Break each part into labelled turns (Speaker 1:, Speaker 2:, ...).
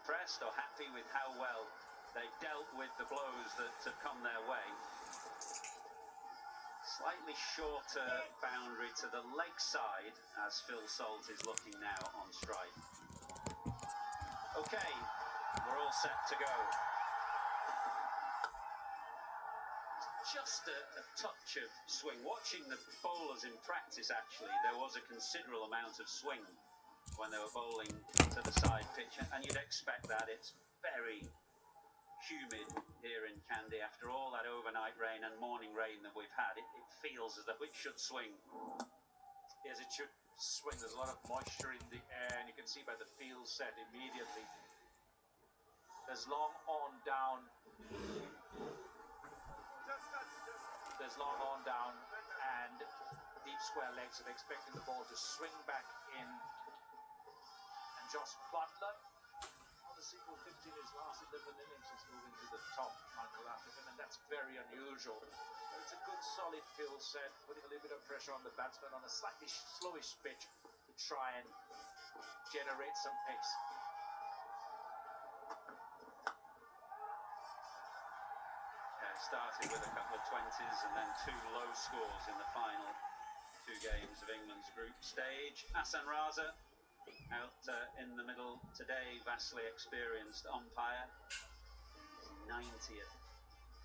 Speaker 1: impressed or happy with how well they dealt with the blows that have come their way. Slightly shorter boundary to the leg side as Phil Salt is looking now on strike. Okay, we're all set to go. Just a touch of swing. Watching the bowlers in practice, actually, there was a considerable amount of swing when they were bowling to the side pitch, and you'd expect that. It's very humid here in Kandy after all that overnight rain and morning rain that we've had. It feels as though it should swing.
Speaker 2: Yes, it should swing. There's a lot of moisture in the air, and you can see by the field set immediately. There's long on down. There's long on down and deep square legs, and expecting the ball to swing back in. And Josh Butler, on the single 50 in his last 11 innings, is moving to the top, Michael Atherton, and that's very unusual. But it's a good solid field set, putting a little bit of pressure on the batsman on a slightly slowish pitch to try and generate some pace.
Speaker 1: Started with a couple of 20s and then two low scores in the final two games of England's group stage. Hassan Raza out in the middle today, vastly experienced umpire, 90th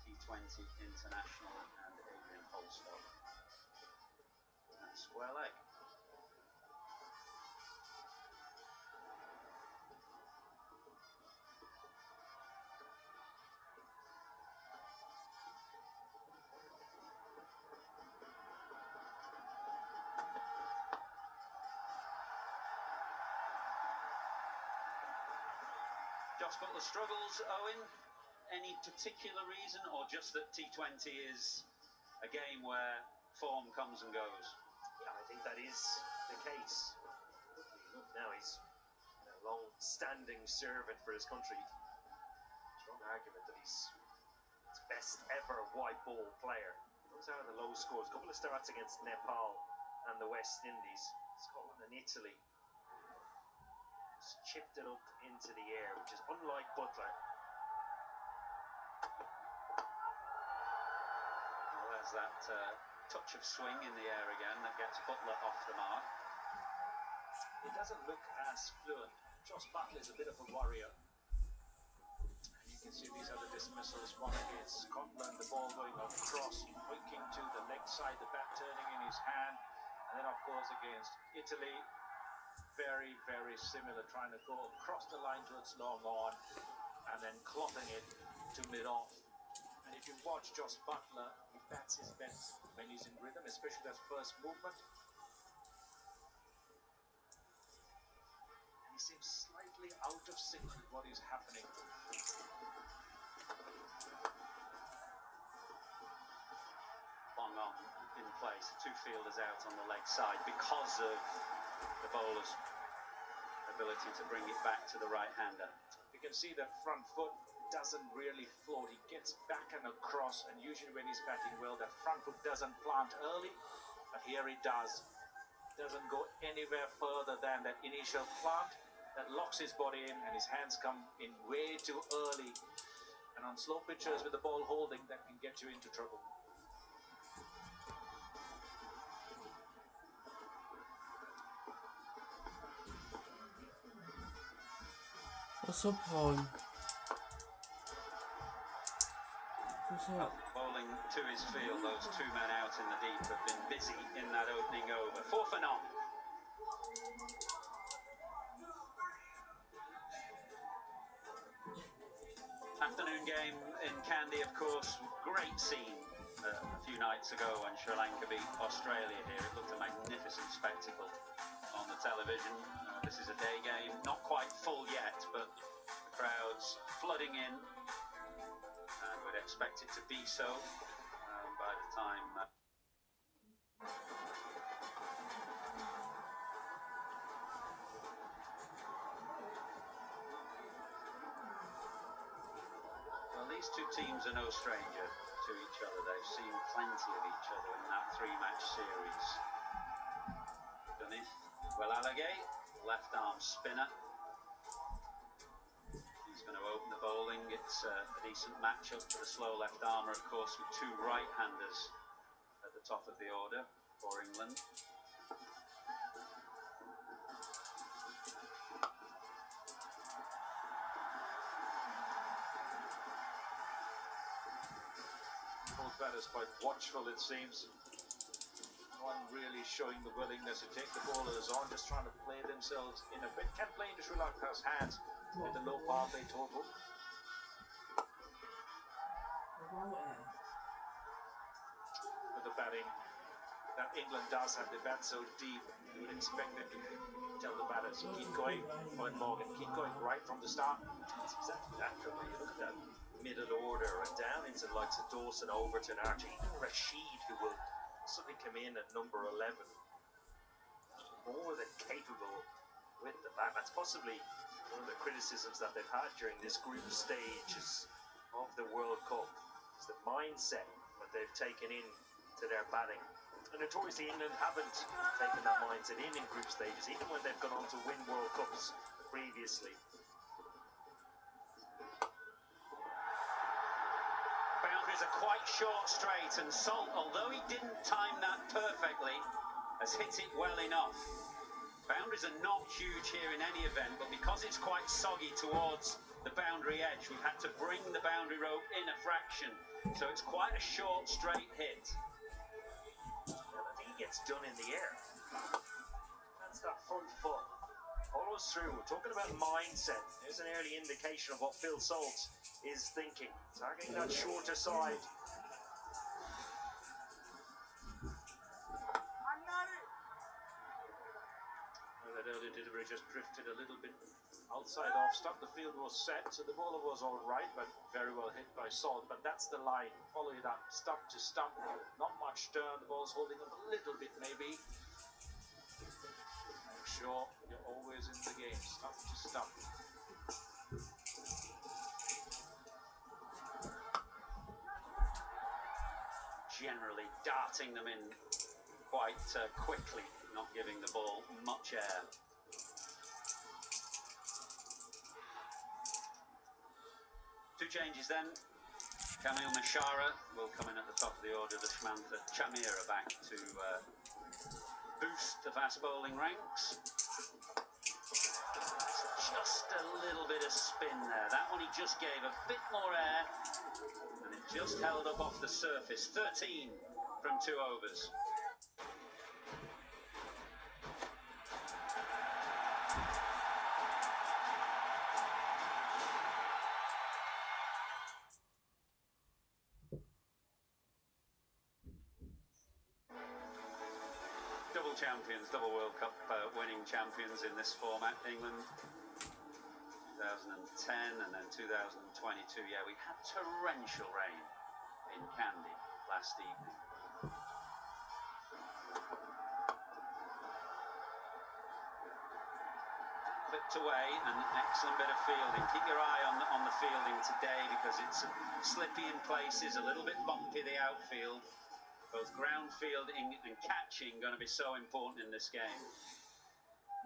Speaker 1: T20 international, and Adrian Holstow at square leg. Josh Butler struggles, Owen. Any particular reason, or just that T20 is a game where form comes and goes?
Speaker 3: Yeah, I think that is the case. Look, now he's a long-standing servant for his country. Strong argument that he's his best ever white ball player. Those are the low scores. A couple of starts against Nepal and the West Indies. Scotland and Italy. He's chipped it up into the air, which is unlike Butler.
Speaker 1: Well, there's that touch of swing in the air again that gets Butler off the mark.
Speaker 2: It doesn't look as fluent. Josh Butler is a bit of a warrior. And you can see these are the dismissals. One against Scotland, the ball going across, winking to the leg side, the bat turning in his hand. And then, of course, against Italy, very, very similar, trying to go across the line towards long on and then clopping it to mid-off. And if you watch Josh Butler, he bats his best when he's in rhythm, especially that first movement. And he seems slightly out of sync with what is happening.
Speaker 1: Long on in place, the two fielders out on the leg side because of the bowler's ability to bring it back to the right-hander.
Speaker 2: You can see that front foot doesn't really float. He gets back and across, and usually when he's batting well, that front foot doesn't plant early, but here it does. Doesn't go anywhere further than that initial plant that locks his body in, and his hands come in way too early. And on slow pitches with the ball holding, that can get you into trouble.
Speaker 4: What's up, Paul?
Speaker 1: Well, bowling to his field, those two men out in the deep have been busy in that opening over. 4 for none. Afternoon game in Kandy, of course. Great scene a few nights ago when Sri Lanka beat Australia here. It looked a magnificent spectacle on the television. This is a day game, not quite full yet, but the crowds flooding in, and we'd expect it to be so by the time well, these two teams are no stranger to each other. They've seen plenty of each other in that 3-match series. Beneath Walalage, left arm spinner. going to open the bowling. It's a decent matchup for the slow left armour, of course, with two right-handers at the top of the order for England.
Speaker 2: Both batters quite watchful, it seems. One really showing the willingness to take the bowlers on, just trying to play themselves in a bit. Can play into Sri Lanka's hands with the low power play total. With the batting that England does have, the bat so deep, you would expect them to tell the batters, keep going, Owen Morgan, keep going right from the start.
Speaker 3: It's exactly that, Trevor. You look at that middle order and down into the likes of Dawson, Overton, Archie, even Rashid, who will suddenly come in at number 11. More than capable with the bat. That's possibly one of the criticisms that they've had during this group stages of the World Cup, is the mindset that they've taken in to their batting. And notoriously England haven't taken that mindset in group stages, even when they've gone on to win World Cups previously.
Speaker 1: Boundaries are quite short straight, and Salt, although he didn't time that perfectly, has hit it well enough. Boundaries are not huge here in any event, but because it's quite soggy towards the boundary edge, we've had to bring the boundary rope in a fraction. So it's quite a short, straight hit.
Speaker 3: And I think he gets done in the air. That's that front foot. Follows through. We're talking about mindset. There's an early indication of what Phil Salt is thinking. Targeting that shorter side.
Speaker 2: That early delivery just drifted a little bit outside off stump. The field was set, so the bowler was all right, but very well hit by Salt. But that's the line. Follow it up, stump to stump. Not much turn. The ball's holding up a little bit, maybe. I'm sure you're always in the game, stump to stump.
Speaker 1: Generally darting them in quite quickly, not giving the ball much air. Two changes then. Kamil Mishara will come in at the top of the order. The Shmantha Chamira back to boost the fast bowling ranks. Just a little bit of spin there. That one he just gave a bit more air, and it just held up off the surface. 13 from 2 overs. Double champions, double World Cup winning champions in this format. England 2010 and then 2022. Yeah, we had torrential rain in Kandy last evening. Flipped away, and excellent bit of fielding. Keep your eye on the fielding today, because it's slippy in places, a little bit bumpy, the outfield. Both ground fielding and catching going to be so important in this game.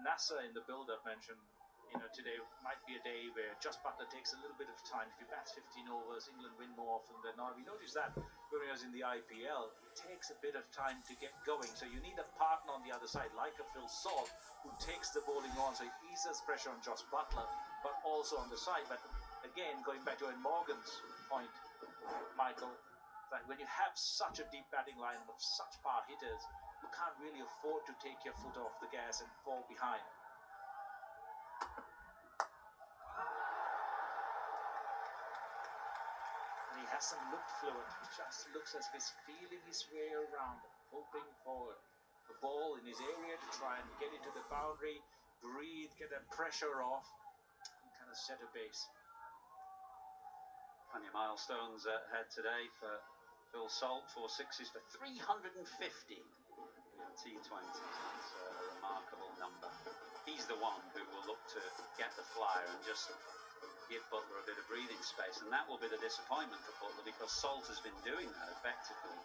Speaker 2: Nasser in the build-up mentioned, today might be a day where Jos Buttler takes a little bit of time. If he bats 15 overs, England win more often than not. We noticed that when he was in the IPL, it takes a bit of time to get going. So you need a partner on the other side, like a Phil Salt, who takes the bowling on, so it eases pressure on Jos Buttler, but also on the side. But again, going back to Owen Morgan's point, Michael, that when you have such a deep batting line of such power hitters, you can't really afford to take your foot off the gas and fall behind. And he hasn't looked fluent. He just looks as if he's feeling his way around, hoping for the ball in his area to try and get into the boundary, breathe, get that pressure off, and kind of set a base.
Speaker 1: Plenty of milestones ahead today for Phil Salt. 4 sixes for 350 in T20. It's a remarkable number. He's the one who will look to get the flyer and just give Buttler a bit of breathing space, and that will be the disappointment for Buttler, because Salt has been doing that effectively.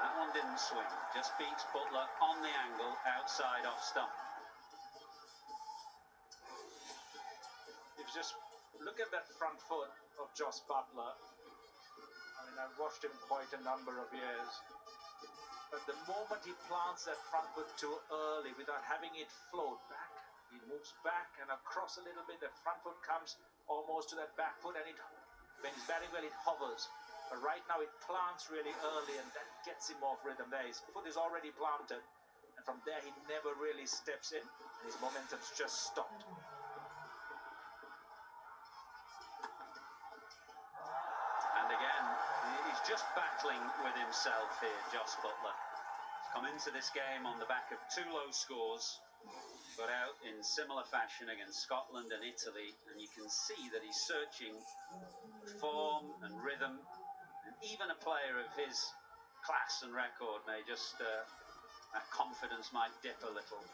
Speaker 1: That one didn't swing, just beats Buttler on the angle outside off stump.
Speaker 2: just look at that front foot of Jos Buttler. I mean, I've watched him quite a number of years. But the moment he plants that front foot too early without having it float back, he moves back and across a little bit. The front foot comes almost to that back foot, and when he's batting well, it hovers. But right now it plants really early, and that gets him off rhythm there. His foot is already planted, and from there he never really steps in. His momentum's just stopped.
Speaker 1: And again, he's just battling with himself here, Jos Buttler. He's come into this game on the back of 2 low scores, got out in similar fashion against Scotland and Italy, and you can see that he's searching form and rhythm, and even a player of his class and record may just, that confidence might dip a little.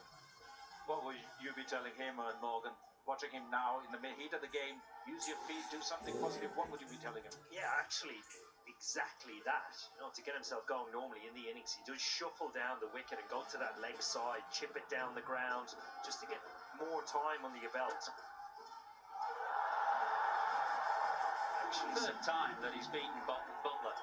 Speaker 2: What would you be telling him, Morgan? Watching him now in the heat of the game, use your feet, do something positive. What would you be telling him?
Speaker 3: Yeah, actually, exactly that. You know, to get himself going normally in the innings, he does shuffle down the wicket and go to that leg side, chip it down the ground, just to get more time under your belt.
Speaker 1: Actually, third time that he's beaten Buttler.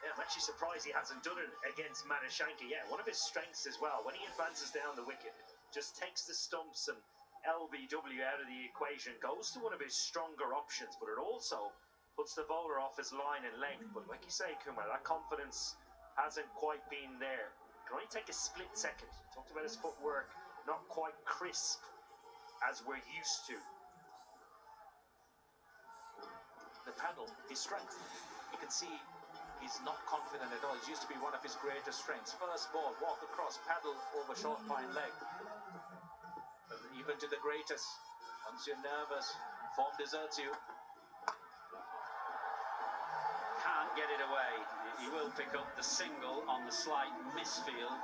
Speaker 3: Yeah, I'm actually surprised he hasn't done it against Madashanka. Yeah, one of his strengths as well, when he advances down the wicket, just takes the stumps and LBW out of the equation, goes to one of his stronger options, but it also puts the bowler off his line and length. But like you say, Kumar, that confidence hasn't quite been there. It can only take a split second. Talked about his footwork, not quite crisp as we're used to.
Speaker 2: The paddle, his strength. You can see he's not confident at all. It used to be one of his greatest strengths. First ball, walk across, paddle over short fine leg. But even to the greatest, once you're nervous, form deserts you.
Speaker 1: Can't get it away. He will pick up the single on the slight misfield,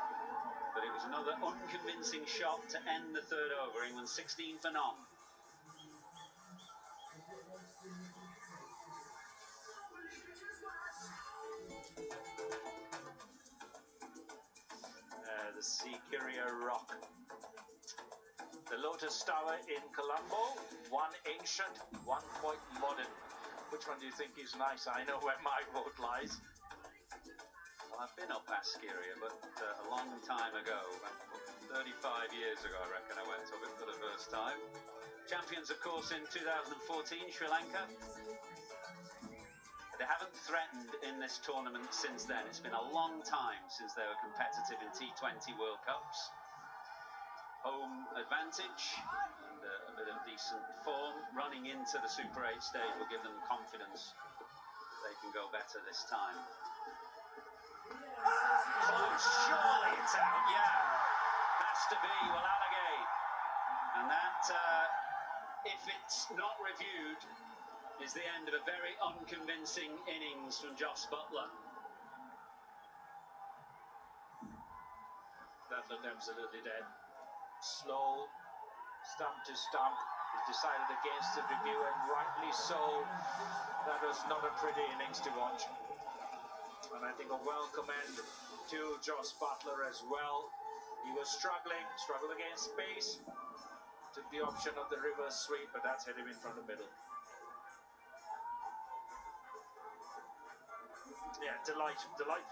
Speaker 1: but it was another unconvincing shot to end the third over. England 16 for none.
Speaker 2: The Sikiria Rock. The Lotus Tower in Colombo, one ancient, one quite modern. Which one do you think is nicer? I know where my vote lies.
Speaker 1: Well, I've been up Askiria, but a long time ago, 35 years ago, I reckon I went up it for the first time. Champions, of course, in 2014, Sri Lanka. They haven't threatened in this tournament since then. It's been a long time since they were competitive in T20 World Cups. Home advantage and a bit of decent form running into the Super 8 stage will give them confidence they can go better this time.
Speaker 3: Close, surely it's out.
Speaker 1: Yeah, has to be. Well, allegate. And that, if it's not reviewed, is the end of a very unconvincing innings from Jos Buttler.
Speaker 2: That looked absolutely dead. Slow, stump to stump. He decided against the review, and rightly so. That was not a pretty innings to watch. And I think a welcome end to Jos Buttler as well. He was struggled against pace. Took the option of the reverse sweep, but that's hit him in front of middle.
Speaker 3: Yeah, delight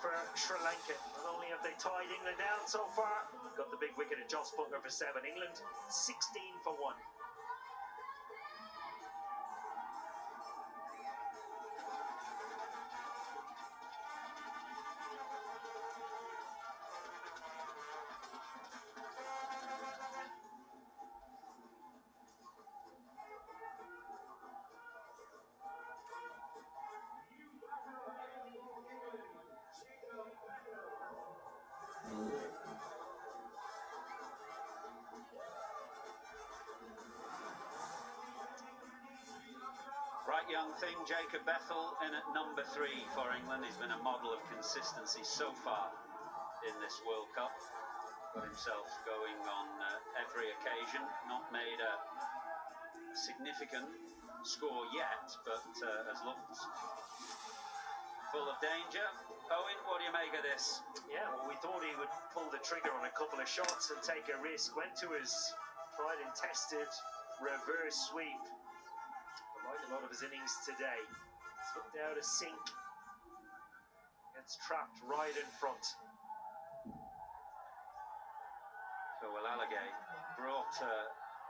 Speaker 3: for Sri Lanka. Not only have they tied England down so far, got the big wicket at Jos Buttler for 7. England 16 for 1.
Speaker 1: Bright young thing, Jacob Bethel in at number 3 for England. He's been a model of consistency so far in this World Cup. Got himself going on every occasion. Not made a significant score yet, but has looked full of danger. Owen, what do you make of this?
Speaker 3: Yeah, well, we thought he would pull the trigger on a couple of shots and take a risk. Went to his tried and tested reverse sweep. But like a lot of his innings today, it's looked out of sync. Gets trapped right in front.
Speaker 1: So Walalage brought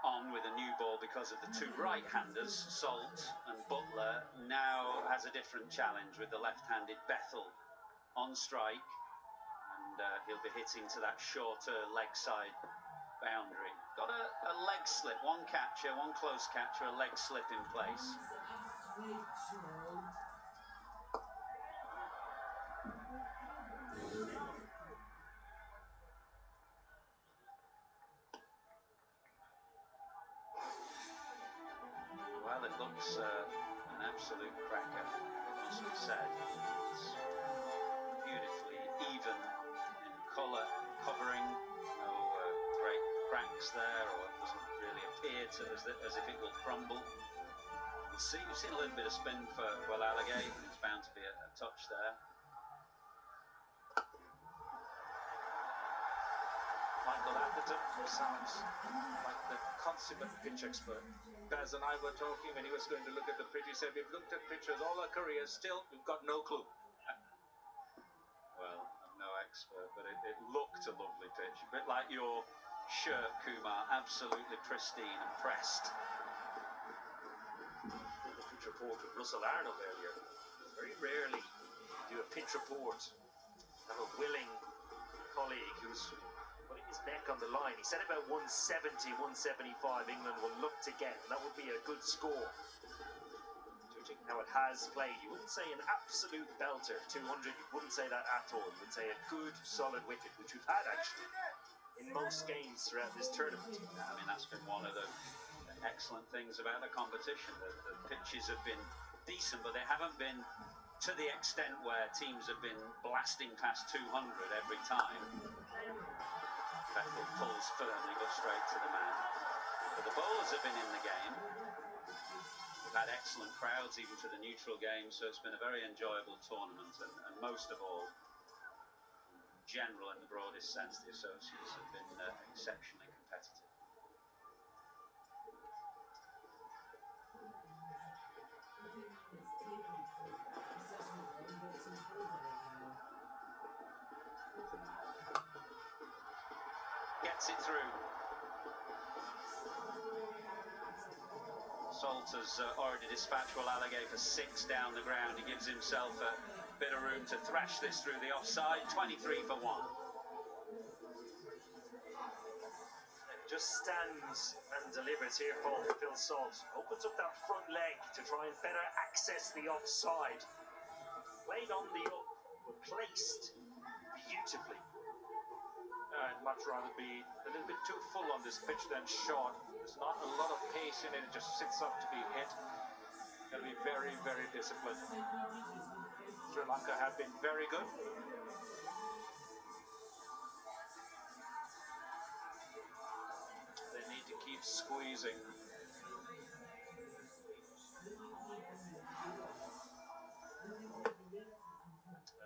Speaker 1: on with a new ball because of the two right-handers, Salt and Butler, now has a different challenge with the left-handed Bethel on strike, and he'll be hitting to that shorter leg side boundary. Got a leg slip, one catcher, one close catcher, a leg slip in place. Well, it looks an absolute cracker, it must be said. It's beautifully even in colour, covering, no great cracks there, or it doesn't really appear to as if it will crumble. We'll see. We've seen a little bit of spin for Walalage. There's bound to be a touch there.
Speaker 2: Michael Atherton sounds like the consummate pitch expert. Baz and I were talking when he was going to look at the pitch. He said, we've looked at pitches all our careers, still, we've got no clue.
Speaker 1: Well, I'm no expert, but it looked a lovely pitch. A bit like your shirt, Kumar, absolutely pristine and pressed.
Speaker 3: Did the pitch report with Russell Arnold earlier. Very rarely do a pitch report have a willing colleague who's putting his neck on the line. He said about 170, 175 England will look to get, and that would be a good score. Judging how it has played, you wouldn't say an absolute belter, 200, you wouldn't say that at all. You would say a good, solid wicket, which we've had actually in most games throughout this tournament.
Speaker 1: I mean, that's been one of the excellent things about the competition. The pitches have been decent, but they haven't been to the extent where teams have been blasting past 200 every time. Bethel pulls firmly, goes straight to the man. But the bowlers have been in the game. We've had excellent crowds even to the neutral game, so it's been a very enjoyable tournament, and most of all, in general, in the broadest sense, the associates have been exceptionally competitive. Gets it through. Salt has already dispatched Walalage for 6 down the ground. He gives himself a bit of room to thrash this through the offside. 23 for 1.
Speaker 3: Just stands and delivers here for Phil Salt. Opens up that front leg to try and better access the offside. Played on the up, but placed beautifully.
Speaker 2: I'd much rather be a little bit too full on this pitch than short. There's not a lot of pace in it. It just sits up to be hit. Got to be very, very disciplined. Sri Lanka have been very good. They need to keep squeezing.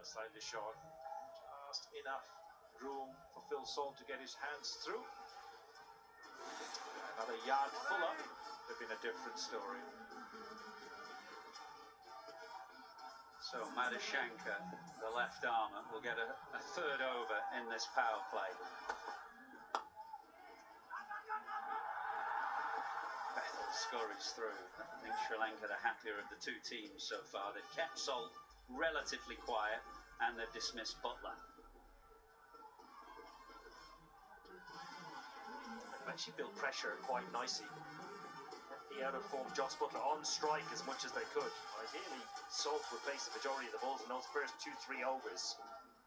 Speaker 2: Slightly short. Just enough room for Phil Salt to get his hands through. Another yard fuller, would have been a different story.
Speaker 1: So Madhushanka, the left armer, will get a third over in this power play. Bethel scurries through. I think Sri Lanka the happier of the two teams so far. They've kept Salt relatively quiet and they've dismissed Butler.
Speaker 3: They've actually built pressure quite nicely. The out of form Joss Butler on strike as much as they could. Ideally, Salt would face the majority of the balls in those first 2-3 overs.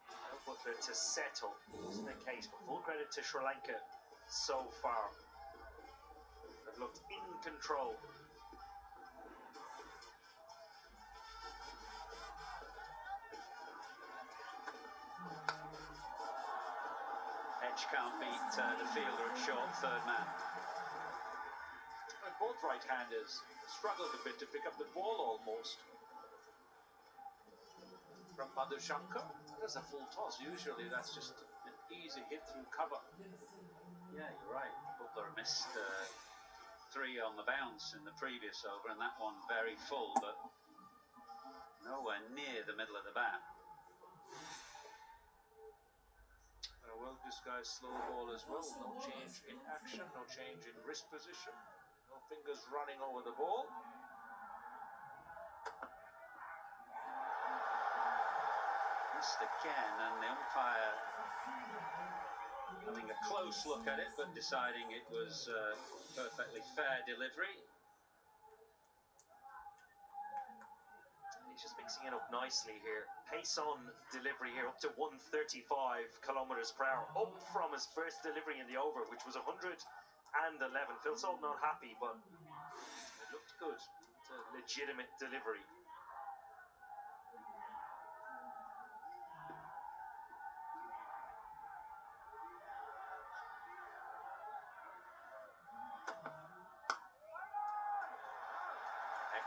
Speaker 3: Now Butler to settle. Wasn't the case, but full credit to Sri Lanka so far. They've looked in control.
Speaker 1: Edge can't beat the fielder at short, third man.
Speaker 2: And both right-handers struggled a bit to pick up the ball almost. From Madhushanka, that's a full toss. Usually that's just an easy hit through cover.
Speaker 1: Yeah, you're right. Butler missed 3 on the bounce in the previous over, and that one very full, but nowhere near the middle of the bat.
Speaker 2: A well-disguised slow ball as well. No change in action, no change in wrist position, no fingers running over the ball.
Speaker 1: Missed again, and the umpire having a close look at it, but deciding it was perfectly fair delivery.
Speaker 3: He's just mixing it up nicely here. Pace on delivery here, up to 135 kilometers per hour, up from his first delivery in the over, which was 111. Phil Salt not happy, but it looked good. It's a legitimate delivery.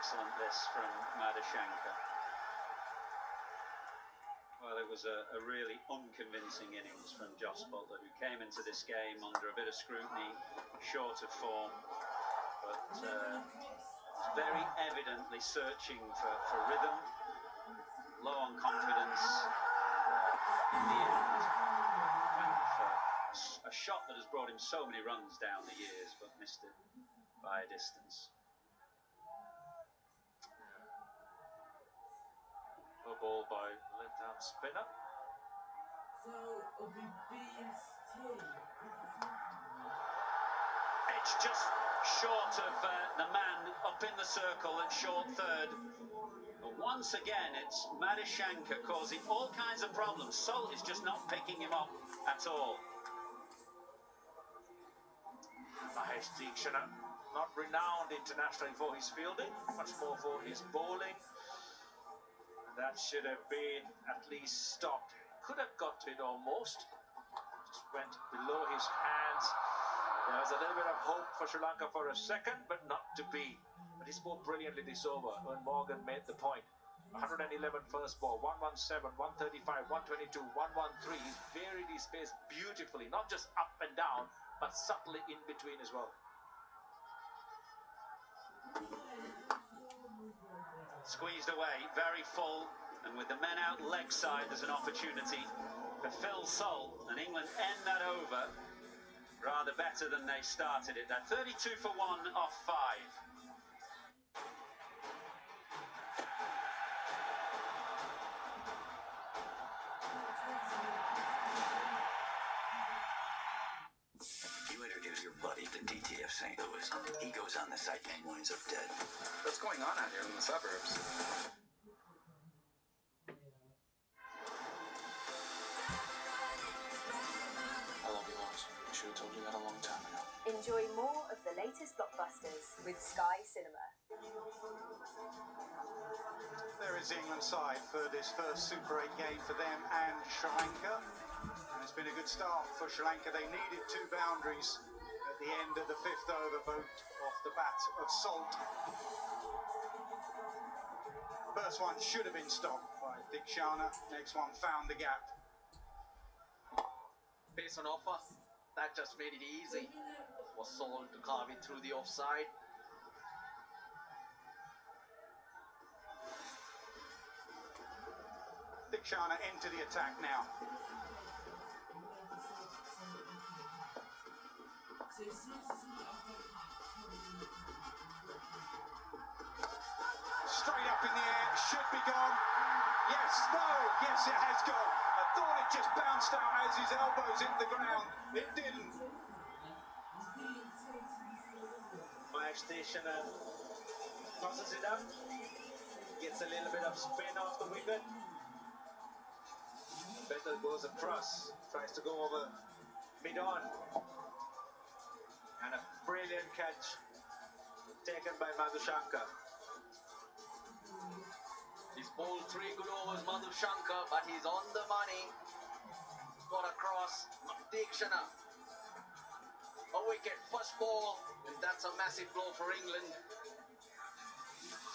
Speaker 1: Excellent this from Madushanka. Well, it was a really unconvincing innings from Jos Buttler, who came into this game under a bit of scrutiny, short of form, but very evidently searching for rhythm, low on confidence. In the end, went for a shot that has brought him so many runs down the years, but missed it by a distance.
Speaker 2: A ball by left-hand spinner.
Speaker 1: Edge just short of the man up in the circle at short third. But once again, it's Madushanka causing all kinds of problems. Salt is just not picking him up at all.
Speaker 2: Mahesh Deekshana, not renowned internationally for his fielding, much more for his bowling. And that should have been at least stopped. Could have got to it almost. Just went below his hands. There was a little bit of hope for Sri Lanka for a second, but not to be. But he spoke brilliantly this over. Earl Morgan made the point. 111 first ball, 117, 135, 122, 113. He's varied his pace beautifully, not just up and down, but subtly in between as well.
Speaker 1: Squeezed away, very full, and with the men out leg side, there's an opportunity for Phil Salt, and England end that over rather better than they started it. They're 32 for 1 off 5.
Speaker 5: You introduce your buddy to DTF St. Louis. He goes on the site and winds up dead.
Speaker 6: What's going on out here in the suburbs? I love you, Lois. I should have told you that a long time ago.
Speaker 7: Enjoy more of the latest blockbusters with Sky Cinema.
Speaker 8: There is the England side for this first Super 8 game for them and Sri Lanka. And it's been a good start for Sri Lanka. They needed 2 boundaries at the end of the 5th over, both off the bat of Salt. First one should have been stopped by Deekshana. Next one found the gap.
Speaker 9: Based on offer, that just made it easy for Salt to carve it through the offside.
Speaker 8: Deekshana into the attack now. Straight up in the air, should be gone. Yes, no, yes it has gone. I thought it just bounced out as his elbows hit the ground. It didn't.
Speaker 2: Mahesh Deekshana tosses it up. Gets a little bit of spin off the wicket. Bettel goes across, tries to go over mid-on. And a brilliant catch taken by Madushanka.
Speaker 9: He's bowled 3 good overs, Madushanka, but he's on the money. Got across, Deekshana. A wicket, first ball, and that's a massive blow for England.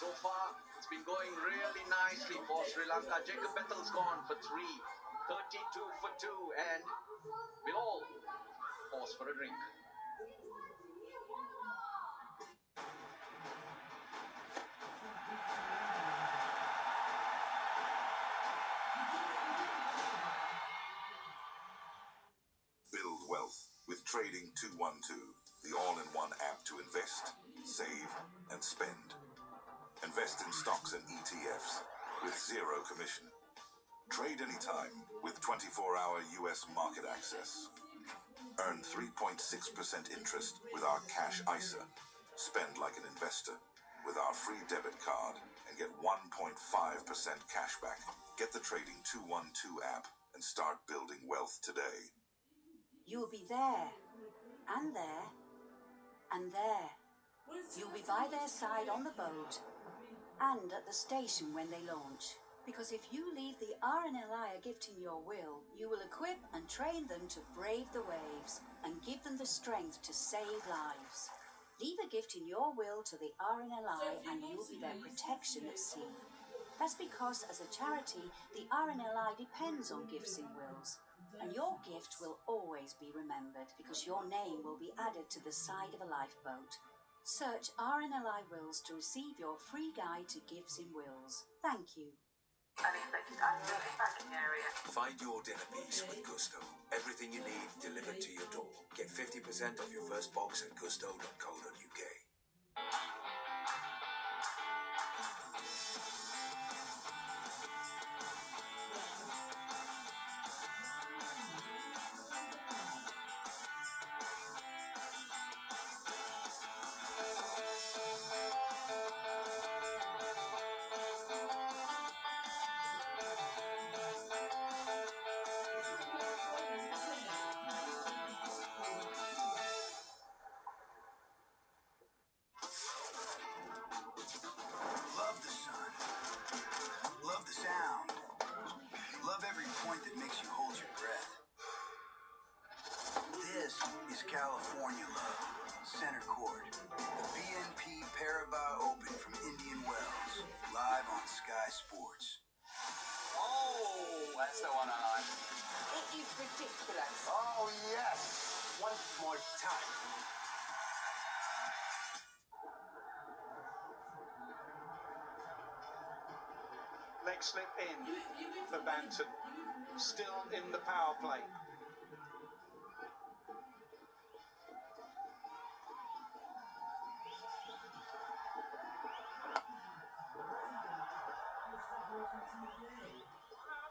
Speaker 9: So far, it's been going really nicely for Sri Lanka. Jacob Bettel's gone for 3, 32 for 2, and we'll all pause for a drink.
Speaker 10: Trading 212, the all-in-one app to invest, save, and spend. Invest in stocks and ETFs with zero commission. Trade anytime with 24-hour US market access. Earn 3.6% interest with our cash ISA. Spend like an investor with our free debit card and get 1.5% cash back. Get the Trading 212 app and start building wealth today.
Speaker 11: You'll be there, and there, and there. You'll be by their side on the boat and at the station when they launch. Because if you leave the RNLI a gift in your will, you will equip and train them to brave the waves and give them the strength to save lives. Leave a gift in your will to the RNLI and you'll be their protection at sea. That's because as a charity, the RNLI depends on gifts in wills. And your gift will always be remembered because your name will be added to the side of a lifeboat. Search RNLI Wills to receive your free guide to gifts in wills. Thank you.
Speaker 12: Unexpected accident back in the area.
Speaker 13: Find your dinner piece with Gusto. Everything you need delivered to your door. Get 50% off your first box at gusto.co.uk.
Speaker 5: Love the sun. Love the sound. Love every point that makes you hold your breath. This is California Love, Center Court. The BNP Paribas Open from Indian Wells, live on Sky Sports.
Speaker 9: Oh, that's the one I like.
Speaker 11: It is ridiculous.
Speaker 5: Oh, yes. One more time.
Speaker 8: Leg slip in for Banton. Still in the power play.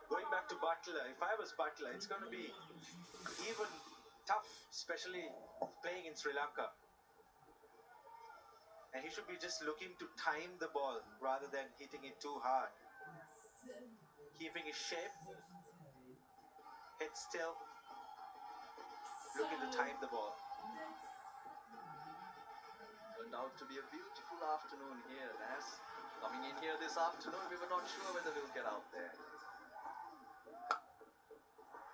Speaker 2: Going back to Butler, if I was Butler, it's going to be even tough, especially playing in Sri Lanka. And he should be just looking to time the ball rather than hitting it too hard. Keeping his shape, head still, looking to time the ball.
Speaker 9: Turned out to be a beautiful afternoon here, Nas. Coming in here this afternoon, we were not sure whether we'll get out there.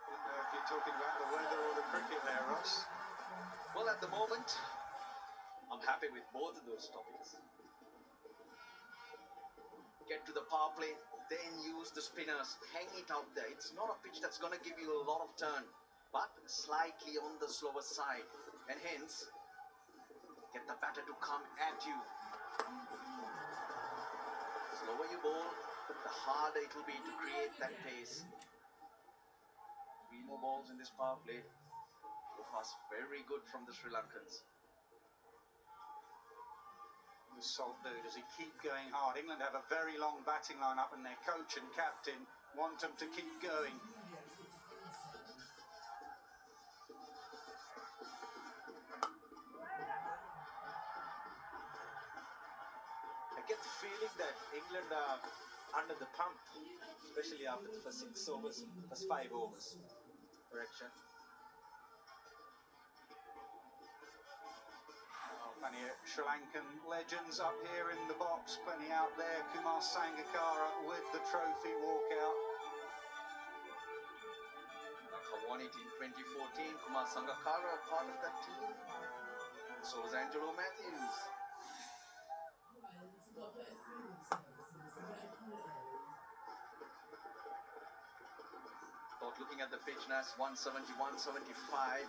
Speaker 8: Didn't know if you're talking about the weather or the cricket there, Ross.
Speaker 9: Well, at the moment, I'm happy with both of those topics. Get to the power play, then use the spinners, hang it out there. It's not a pitch that's going to give you a lot of turn, but slightly on the slower side, and hence get the batter to come at you. Slower you bowl, the harder it will be to create that pace. 3 more balls in this power play. So far, very good from the Sri Lankans.
Speaker 8: The salt do, does he keep going hard? England have a very long batting lineup and their coach and captain want them to keep going.
Speaker 2: I get the feeling that England are under the pump, especially after the first 6 overs, first 5 overs. Correction.
Speaker 8: Plenty of Sri Lankan legends up here in the box, plenty out there. Kumar Sangakkara with the trophy walkout.
Speaker 9: Lanka won it in 2014. Kumar Sangakkara, part of that team. So was Angelo Matthews. Thought looking at the pitch, Nas 170, 175,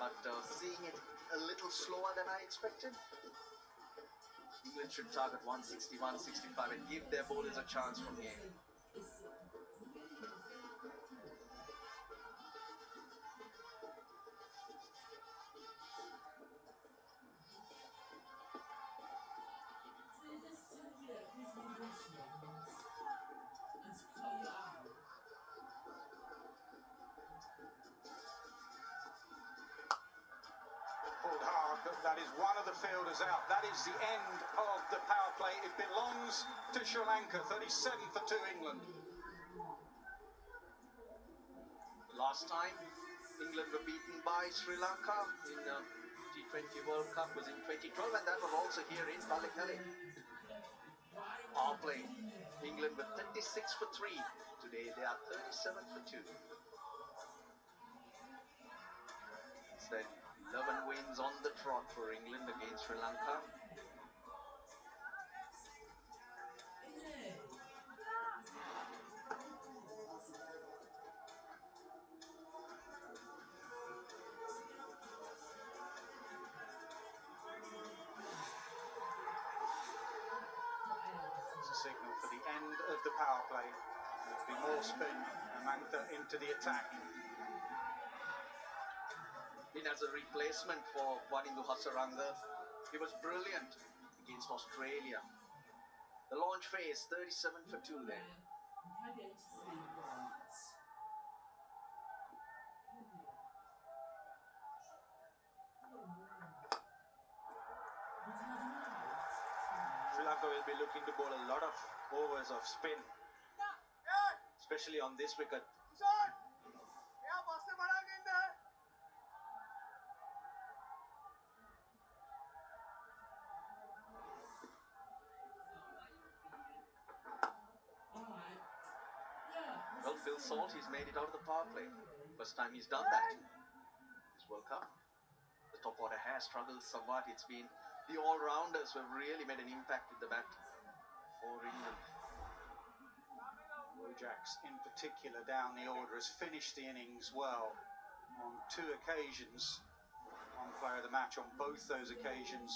Speaker 9: but seeing it a little slower than I expected. England should target 160, 165 and give their bowlers a chance from here.
Speaker 8: That is one of the fielders out. That is the end of the power play. It belongs to Sri Lanka. 37 for 2 England.
Speaker 9: Last time England were beaten by Sri Lanka in T20 World Cup was in 2012, and that was also here in Pallekele. Power play. England were 36 for 3. Today they are 37 for 2. It's then 11 wins on the trot for England against Sri Lanka.
Speaker 8: It's a signal for the end of the power play. There'll be more spin and Lanka into the attack.
Speaker 9: In as a replacement for Wanindu Hasaranga, he was brilliant against Australia. The launch phase, 37 for 2 then.
Speaker 14: Sri Lanka will be looking to bowl a lot of overs of spin, especially on this wicket.
Speaker 9: Well, Phil Salt, he's made it out of the power play. First time he's done that this World Cup. The top order has struggled somewhat. It's been the all-rounders who have really made an impact with the bat for England.
Speaker 8: Jacks in particular down the order has finished the innings well on 2 occasions. One player of the match on both those occasions.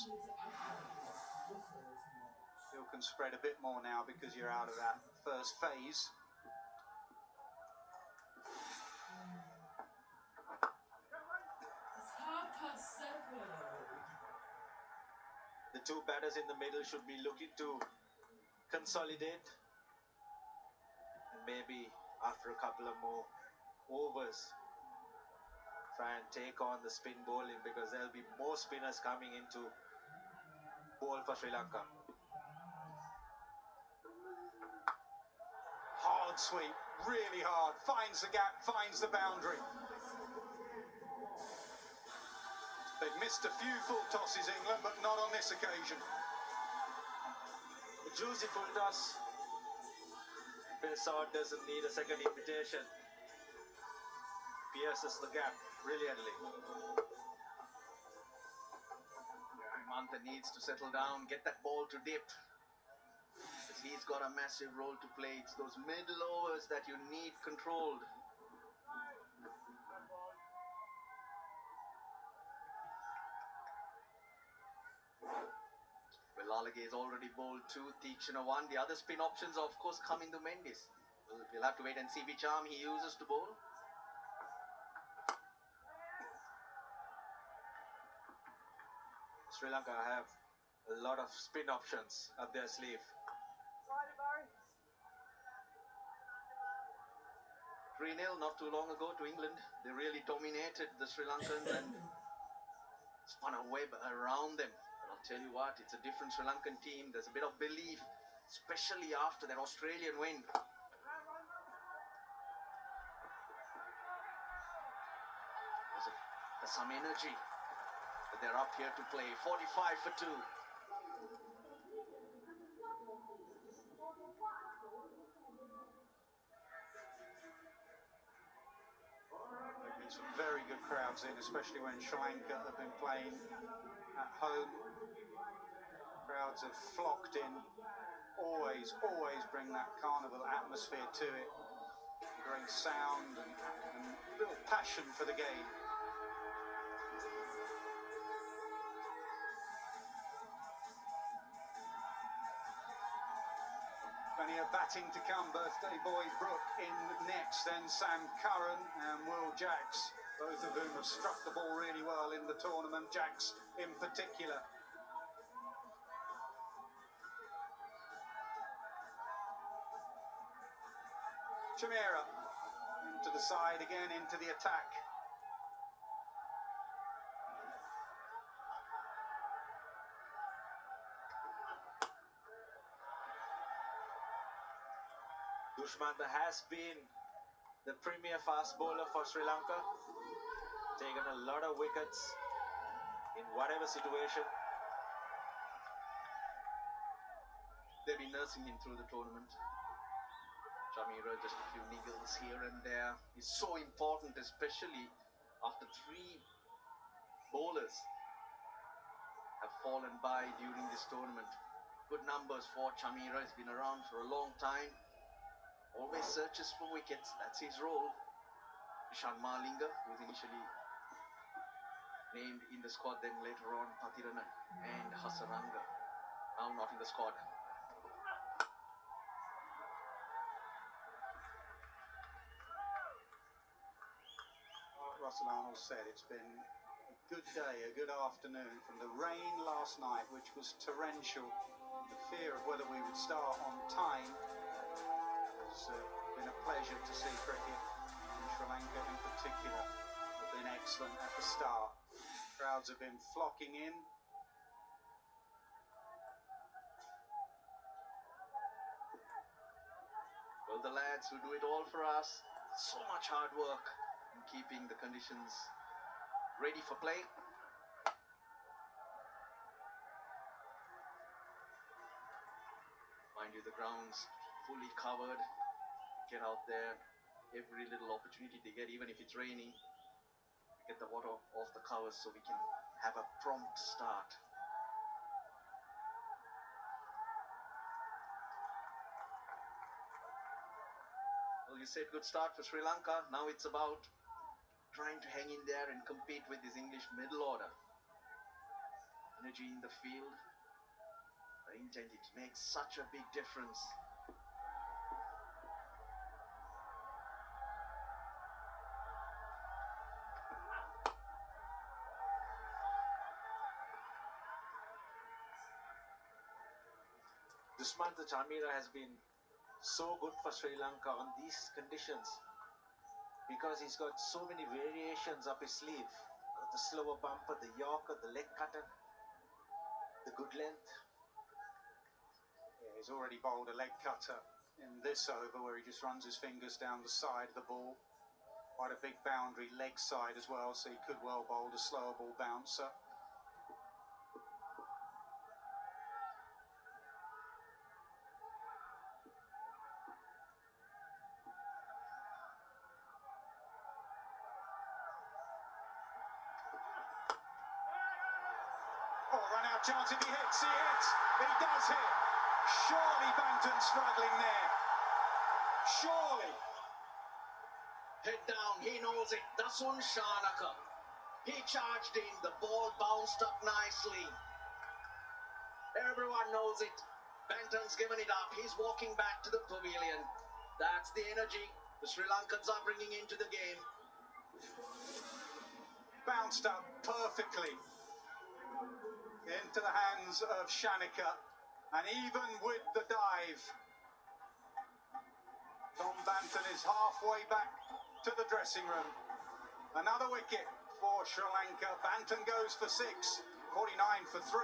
Speaker 8: You can spread a bit more now because you're out of that first phase.
Speaker 14: The 2 batters in the middle should be looking to consolidate, and maybe after a couple of more overs try and take on the spin bowling, because there'll be more spinners coming into bowl for Sri Lanka.
Speaker 8: Hard sweep, really hard, finds the gap, finds the boundary. They've missed a few full tosses, England, but not on this occasion.
Speaker 14: A juicy full toss. Phil Salt doesn't need a second invitation. Pierces the gap brilliantly.
Speaker 9: Mantha needs to settle down, get that ball to dip. Because he's got a massive role to play. It's those middle overs that you need controlled. Lalage has already bowled 2, Tikshana 1. The other spin options, of course, come into Mendes. We'll have to wait and see which arm he uses to bowl.
Speaker 14: Sri Lanka have a lot of spin options up their sleeve.
Speaker 9: 3-0 not too long ago to England. They really dominated the Sri Lankans and spun a web around them. But I'll tell you what, it's a different Sri Lankan team. There's a bit of belief, especially after that Australian win. There's some energy. But they're up here to play. 45 for 2.
Speaker 8: Some very good crowds in, especially when Sri Lanka have been playing at home. Crowds have flocked in. Always bring that carnival atmosphere to it. Great sound and real passion for the game. Plenty of batting to come. Birthday boy Brooke in next, then Sam Curran and Will Jacks, both of whom have struck the ball really well in the tournament, Jacks in particular. Chamira into the side again, into the attack.
Speaker 14: Dushmantha has been the premier fast bowler for Sri Lanka. Taken a lot of wickets in whatever situation.
Speaker 9: They've been nursing him through the tournament. Chamira, just a few niggles here and there. Is so important, especially after 3 bowlers have fallen by during this tournament. Good numbers for Chamira. He's been around for a long time. Always searches for wickets. That's his role. Ishan Malinga, who was initially named in the squad, then later on Pathirana and Hasaranga. Now not in the squad.
Speaker 8: Russell Arnold said it's been a good day, a good afternoon from the rain last night, which was torrential. The fear of whether we would start on time. It's been a pleasure to see cricket, and Sri Lanka in particular have been excellent at the start. Crowds have been flocking in.
Speaker 9: Well, the lads who do it all for us, so much hard work in keeping the conditions ready for play. Mind you, the ground's fully covered. Get out there, every little opportunity they get, even if it's raining, get the water off the covers so we can have a prompt start. Well, you said good start for Sri Lanka. Now it's about trying to hang in there and compete with this English middle order. Energy in the field, the intent, it makes such a big difference.
Speaker 14: Dushmantha Chamira has been so good for Sri Lanka on these conditions because he's got so many variations up his sleeve. Got the slower bumper, the yorker, the leg cutter, the good length.
Speaker 8: Yeah, he's already bowled a leg cutter in this over where he just runs his fingers down the side of the ball. Quite a big boundary leg side as well, so he could well bowl a slower ball bouncer. Oh, run out chance if he hits, he hits, he does hit. Surely Banton's struggling there. Surely.
Speaker 9: Head down, he knows it. Dasun Shanaka. He charged in, the ball bounced up nicely. Everyone knows it. Banton's given it up. He's walking back to the pavilion. That's the energy the Sri Lankans are bringing into the game.
Speaker 8: Bounced up perfectly into the hands of Shanaka, and even with the dive, Tom Banton is halfway back to the dressing room. Another wicket for Sri Lanka. Banton goes for 6, 49 for 3.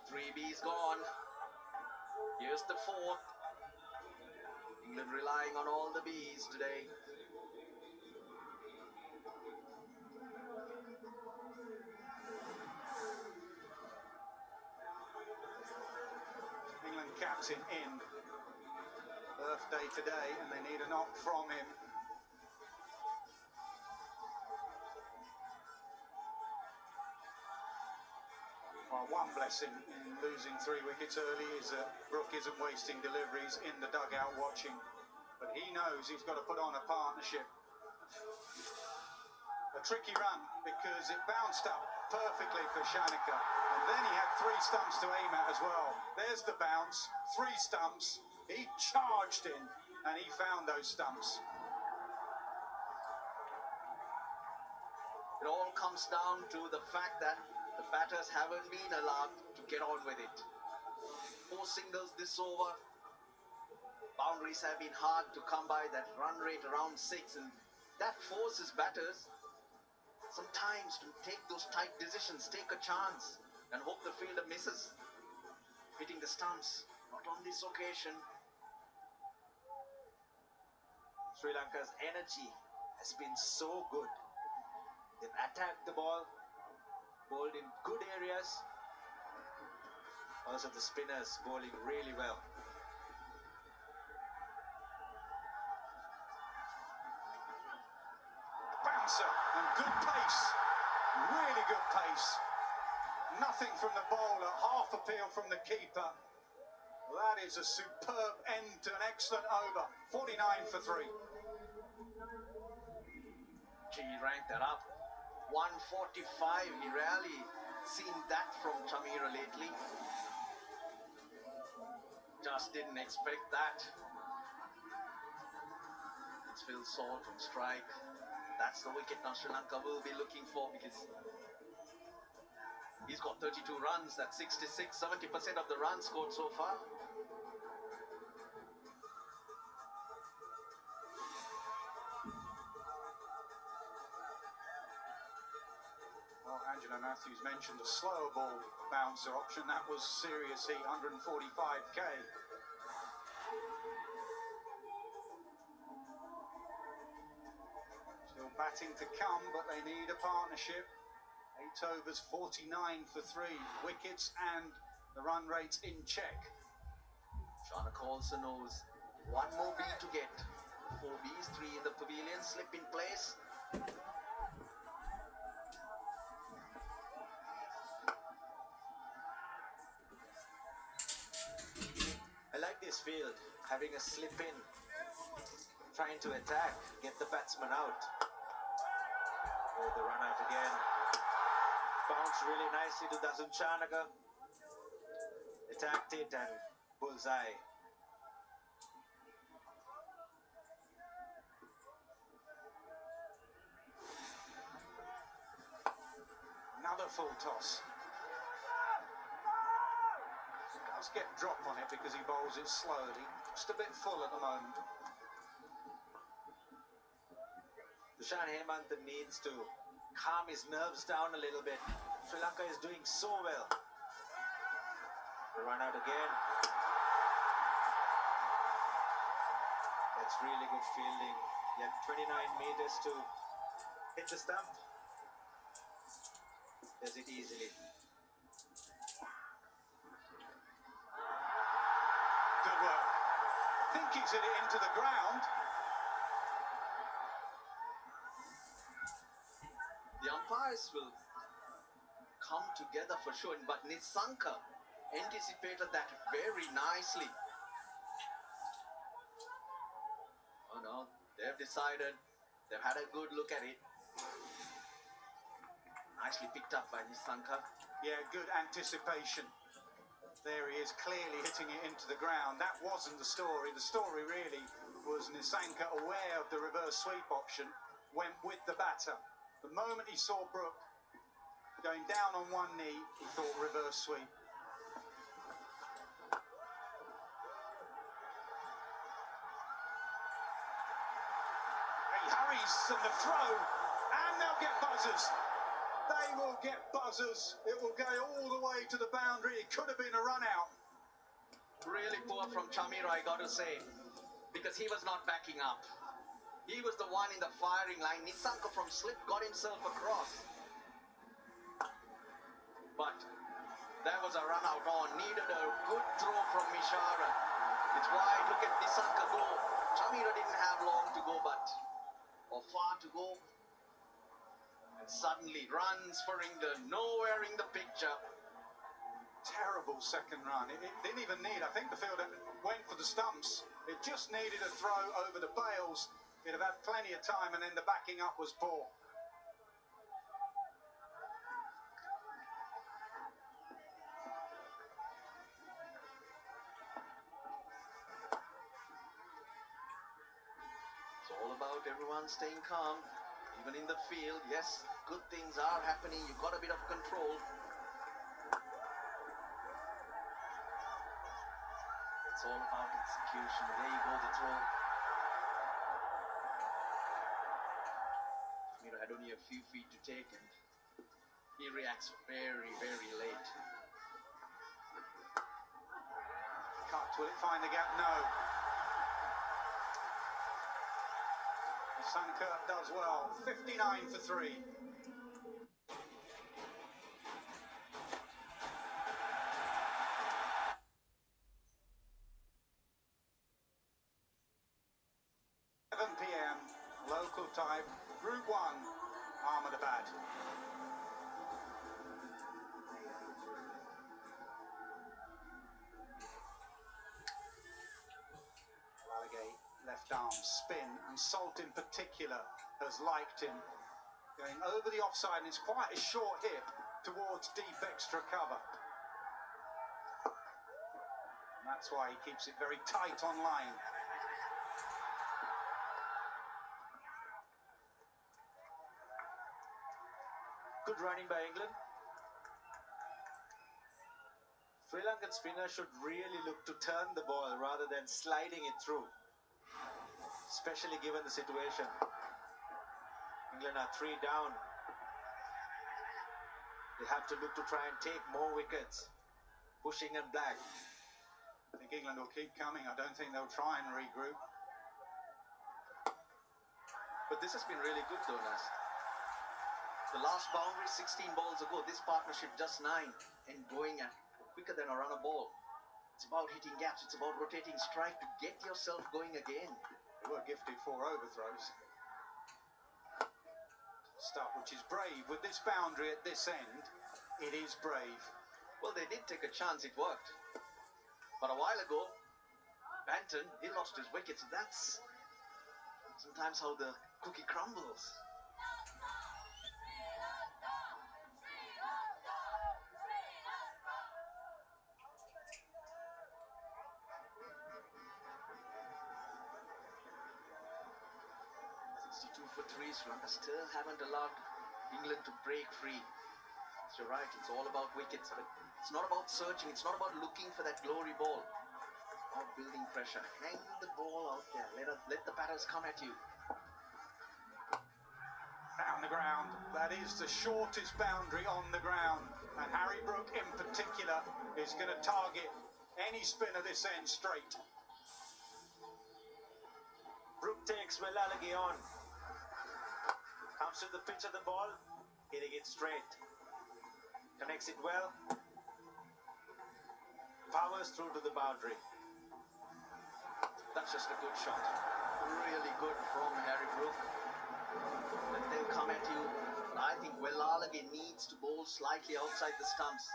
Speaker 9: Three B's gone. Here's the 4th. England relying on all the B's today.
Speaker 8: England captain in. Birthday today, and they need a knock from him. Well, one blessing in losing 3 wickets early is that Brook isn't wasting deliveries in the dugout watching. But he knows he's got to put on a partnership. A tricky run because it bounced up perfectly for Shanaka. And then he had 3 stumps to aim at as well. There's the bounce, 3 stumps. He charged in and he found those stumps.
Speaker 9: It all comes down to the fact that the batters haven't been allowed to get on with it. 4 singles this over, boundaries have been hard to come by, that run rate around 6, and that forces batters sometimes to take those tight decisions, take a chance, and hope the fielder misses. Hitting the stumps, not on this occasion.
Speaker 14: Sri Lanka's energy has been so good. They've attacked the ball, bowled in good areas. Also the spinners bowling really well.
Speaker 8: Bouncer and good pace, really good pace. Nothing from the bowler, half appeal from the keeper. That is a superb end to an excellent over. 49 for 3.
Speaker 9: He ranked that up. 145. He rarely seen that from Chamira lately. Just didn't expect that. It's Phil Salt from strike. That's the wicket now Sri Lanka will be looking for, because he's got 32 runs. That's 66, 70% of the runs scored so far.
Speaker 8: Well, Angelo Matthews mentioned the slower ball bouncer option. That was serious heat, 145k. Still batting to come, but they need a partnership. 8 overs, 49 for 3. Wickets and the run rates in check.
Speaker 9: Shanak also knows one more B to get. 4 Bs, 3 in the pavilion, slip in place.
Speaker 14: I like this field, having a slip in, trying to attack, get the batsman out. Oh, the run out again. Bounced really nicely to Dasun Chanaka. Attacked it and bullseye.
Speaker 8: Another full toss. Does get drop on it because he bowls it slowly. Just a bit full at the moment.
Speaker 14: Dushan Hemantha needs to calm his nerves down a little bit. Sri Lanka is doing so well. The run out again. That's really good fielding. He had 29 meters to hit the stump. Does it easily.
Speaker 8: Good work. I think he's hit it into the ground.
Speaker 9: The umpires will come together for sure, but Nisanka anticipated that very nicely. Oh no, they've decided, they've had a good look at it. Nicely picked up by Nisanka.
Speaker 8: Yeah, good anticipation. There he is, clearly hitting it into the ground. That wasn't the story. The story really was Nisanka, aware of the reverse sweep option, went with the batter. The moment he saw Brook going down on one knee, he thought reverse sweep. He hurries and the throw, and they'll get buzzers. They will get buzzers. It will go all the way to the boundary. It could have been a run out.
Speaker 9: Really poor from Chamira, I got to say, because he was not backing up. He was the one in the firing line. Nisanka from slip got himself across. But there was a run out on. Needed a good throw from Mishara. It's wide. Look at Nisanka go. Chamira didn't have long to go, or far to go. And suddenly runs for England. Nowhere in the picture.
Speaker 8: Terrible second run. It didn't even need, I think the fielder went for the stumps. It just needed a throw over the bails. It'd have had plenty of time, and then the backing up was poor.
Speaker 9: It's all about everyone staying calm. Even in the field, yes, good things are happening. You've got a bit of control.
Speaker 14: It's
Speaker 9: It's all about execution. There you go, the throw. Miro had only a few feet to take, and he reacts very, very late.
Speaker 8: Cut, will it find the gap? No. Sanka does well. 59 for 3. PM, local time, Group 1, Ahmedabad. Left arm spin, and Salt in particular has liked him. Going over the offside, and it's quite a short hip towards deep extra cover. And that's why he keeps it very tight on line.
Speaker 14: Good running by England. Sri Lankan spinner should really look to turn the ball rather than sliding it through, especially given the situation. England are 3 down. They have to look to try and take more wickets. Pushing and black.
Speaker 8: I think England will keep coming. I don't think they'll try and regroup.
Speaker 9: But this has been really good though, Nas. The last boundary 16 balls ago, this partnership just 9 and going at quicker than a runner ball. It's about hitting gaps, it's about rotating strike to get yourself going again.
Speaker 8: They were gifted 4 overthrows. Stuff which is brave. With this boundary at this end, it is brave.
Speaker 9: Well, they did take a chance, it worked. But a while ago, Banton, he lost his wicket, so that's sometimes how the cookie crumbles. For 3, Sri Lanka still haven't allowed England to break free. So you're right, it's all about wickets, but it's not about searching, it's not about looking for that glory ball. It's about building pressure. Hang the ball out there, let the batters come at you.
Speaker 8: Down the ground, that is the shortest boundary on the ground, and Harry Brook in particular is going to target any spinner this end straight.
Speaker 14: Brook takes Welalagi on. Comes to the pitch of the ball, hitting it straight. Connects it well. Powers through to the boundary.
Speaker 9: That's just a good shot. Really good from Harry Brook. Let them come at you. But I think Welalagi needs to bowl slightly outside the stumps.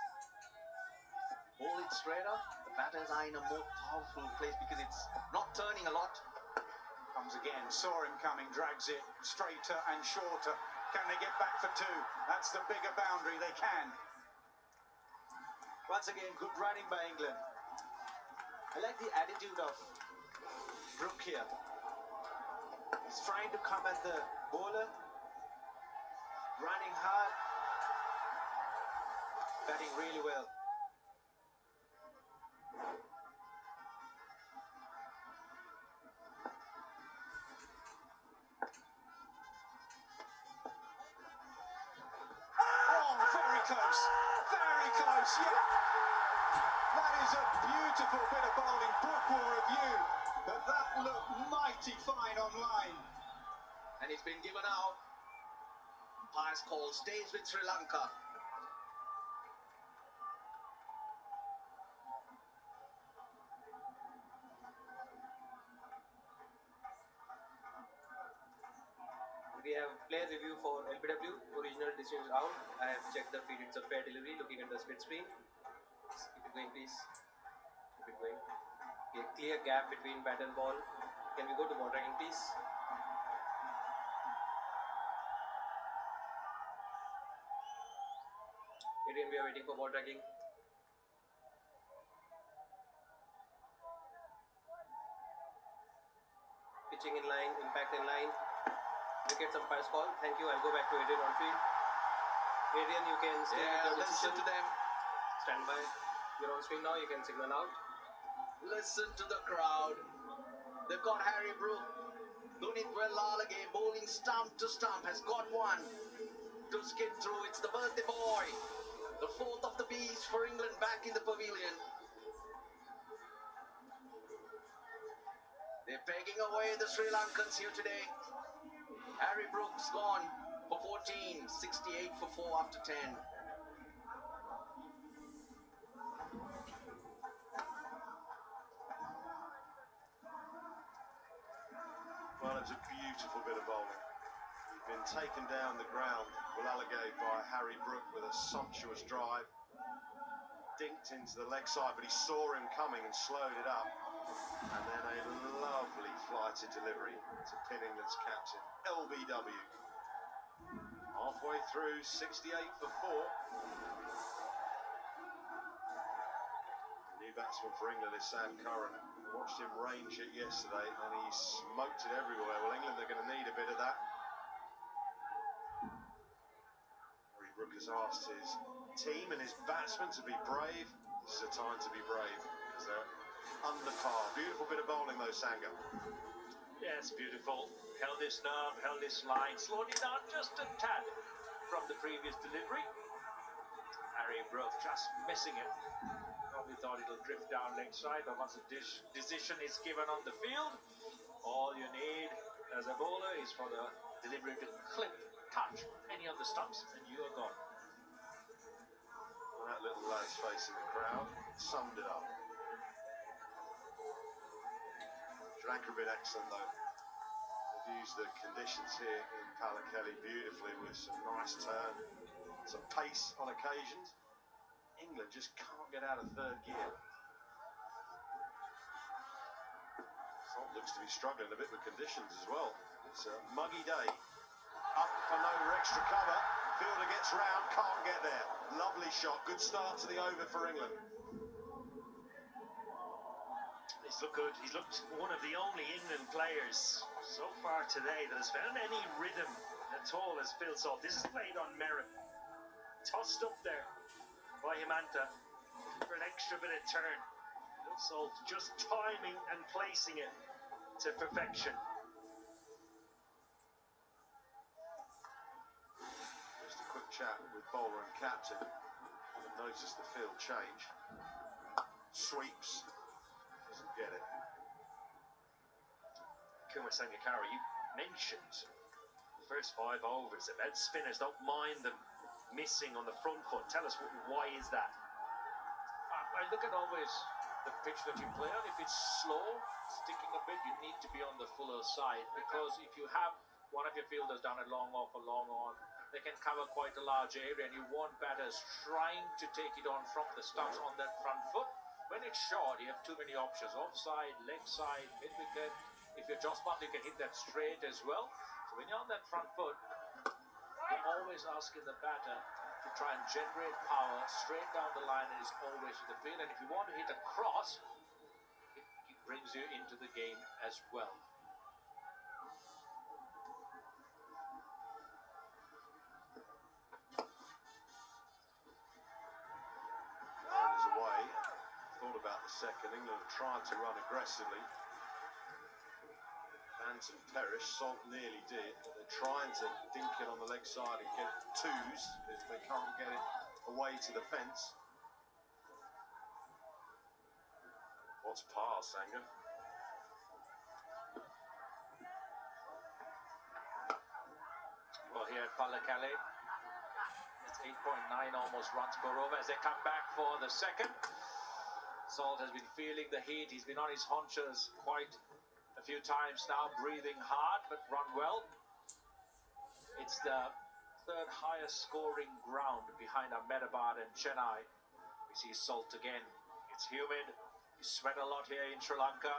Speaker 9: Bowl it straighter. The batters are in a more powerful place because it's not turning a lot.
Speaker 8: Comes again, saw him coming, drags it straighter and shorter. Can they get back for 2? That's the bigger boundary, they can.
Speaker 14: Once again, good running by England. I like the attitude of Brook here. He's trying to come at the bowler, running hard, batting really well.
Speaker 8: Very close, yeah. That is a beautiful bit of bowling. Brook will review, but that looked mighty fine on line.
Speaker 9: And it's been given out. Umpire's call stays with Sri Lanka.
Speaker 15: We have player review for LBW, original decisions out. I have checked the feed, it's a fair delivery, looking at the split screen. Keep it going, please. Keep it going. Okay, clear gap between bat and ball. Can we go to ball tracking, please? Adrian, we are waiting for ball tracking. Pitching in line, impact in line. Wicket umpire's call. Thank you. I'll go back to Adrian on field. Adrian, you can stay with your decision.
Speaker 9: Listen to them.
Speaker 15: Stand by. You're on screen now. You can signal out.
Speaker 9: Listen to the crowd. They've got Harry Brook. Dunit Wellalage bowling stump to stump. Has got one to skid through. It's the birthday boy. The fourth of the beast for England back in the pavilion. They're pegging away the Sri Lankans here today. Harry Brooks gone for 14, 68 for 4 after 10.
Speaker 16: Well, it was a beautiful bit of bowling. He'd been taken down the ground, Wellalage, by Harry Brook with a sumptuous drive. Dinked into the leg side, but he saw him coming and slowed it up. And then a lovely flighted delivery to pin England's captain, LBW. Halfway through, 68 for 4. The new batsman for England is Sam Curran. Watched him range it yesterday, and he smoked it everywhere. Well, England are going to need a bit of that. Harry Brook has asked his team and his batsmen to be brave. This is a time to be brave, because they're under par. Beautiful bit of bowling, though, Sangha.
Speaker 2: Yes, beautiful. Held his nerve, held his line, slowed it down just a tad from the previous delivery. Harry Brook just missing it. Probably thought it'll drift down leg side, but once a decision is given on the field, all you need as a bowler is for the delivery to clip, touch any of the stumps, and you are gone.
Speaker 16: That little lad's face in the crowd summed it up. Sri Lanka have been excellent, though. They've used the conditions here in Pallekele beautifully with some nice turn, some pace on occasions. England just can't get out of third gear. Salt looks to be struggling a bit with conditions as well. It's a muggy day. Up for no extra cover. Fielder gets round, can't get there. Lovely shot. Good start to the over for England.
Speaker 17: He's looked good. He's looked one of the only England players so far today that has found any rhythm at all as Phil Salt. This is played on merit. Tossed up there by Himanta for an extra bit of turn. Phil Salt just timing and placing it to perfection.
Speaker 16: Just a quick chat with bowler and captain. Haven't noticed the field change. Sweeps. Doesn't get it.
Speaker 17: Kumar Sangakkara, you mentioned the first 5 overs about spinners don't mind them missing on the front foot. Tell us, why is that?
Speaker 2: I look at always the pitch that you play on. If it's slow, sticking a bit, you need to be on the fuller side, because if you have one of your fielders down a long off or long on, they can cover quite a large area, and you want batters trying to take it on from the stumps on that front foot. When it's short, you have too many options: offside, leg side, mid wicket. If you're Joss Buckley, you can hit that straight as well. So when you're on that front foot, you're always asking the batter to try and generate power straight down the line, and is always to the field. And if you want to hit a cross, it brings you into the game as well.
Speaker 16: Curran is away. Thought about the second. England have tried to run aggressively. Banton perished. Salt nearly did, but they're trying to dink it on the leg side and get twos if they can't get it away to the fence. What's par, Sangha?
Speaker 2: Well, here at Pallekele, it's 8.9 almost runs per over as they come back for the second. Salt has been feeling the heat. He's been on his haunches quite a few times now, breathing hard, but run well. It's the third highest scoring ground behind Ahmedabad and Chennai. We see Salt again. It's humid. You sweat a lot here in Sri Lanka,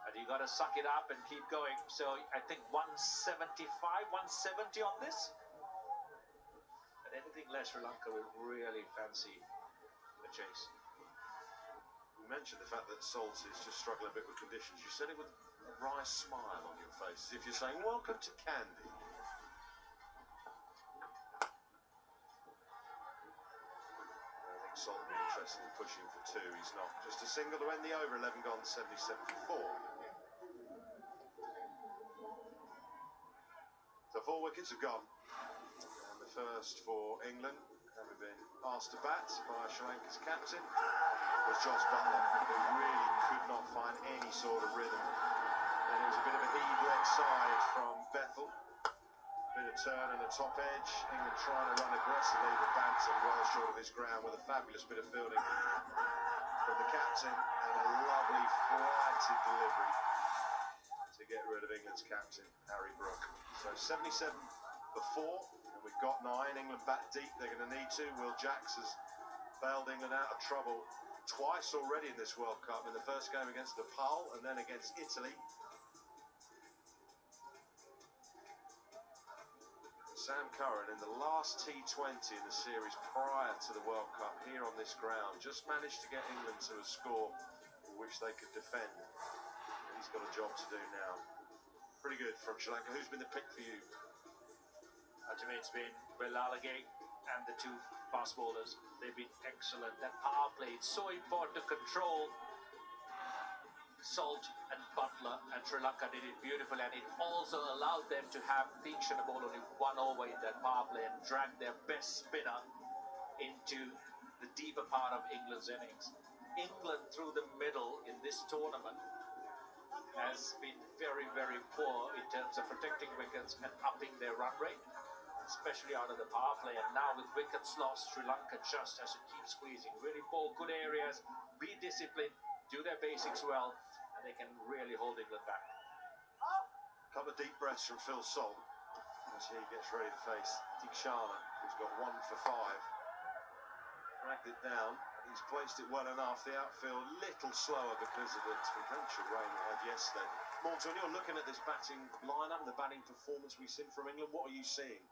Speaker 2: but you got to suck it up and keep going. So I think 175, 170 on this. And anything less, Sri Lanka will really fancy the chase.
Speaker 16: You mentioned the fact that Salt is just struggling a bit with conditions. You said it with a wry smile on your face, as if you're saying, welcome to Kandy. I think Salt will be interested in pushing for two. He's not. Just a single to end the over. 11 gone, 77 for 4. So 4 wickets have gone. And the first for England, having been asked to bat by Sri Lanka's captain, was Jos Buttler, who really could not find any sort of rhythm. Then it was a bit of a heave-led side from Bethel. Bit of turn and a top edge. England trying to run aggressively, but Banton well short of his ground with a fabulous bit of fielding from the captain and a lovely flighted delivery to get rid of England's captain, Harry Brook. So 77 for 4, and we've got 9. England back deep. They're going to need to. Will Jacks has bailed England out of trouble twice already in this World Cup. In the first game against Nepal and then against Italy. Sam Curran in the last T20 in the series prior to the World Cup here on this ground just managed to get England to a score which they could defend. He's got a job to do now. Pretty good from Sri Lanka. Who's been the pick for you?
Speaker 2: To me, it's been Will Alagay and the two fast bowlers. They've been excellent. That power play, it's so important to control. Salt and Butler, and Sri Lanka did it beautifully, and it also allowed them to have Theekshana bowl only 1 over in that power play and drag their best spinner into the deeper part of England's innings. England through the middle in this tournament has been very, very poor in terms of protecting wickets and upping their run rate, especially out of the power play. And now with wickets lost, Sri Lanka just has to keep squeezing, really bowl good areas, be disciplined, do their basics well, and they can really hold England back.
Speaker 16: A couple of deep breaths from Phil Salt as he gets ready to face Theekshana, who's got 1 for 5. Dragged it down. He's placed it well enough. The outfield little slower because of the torrential rain we had yesterday. Morton, when you're looking at this batting lineup and the batting performance we've seen from England, what are you seeing?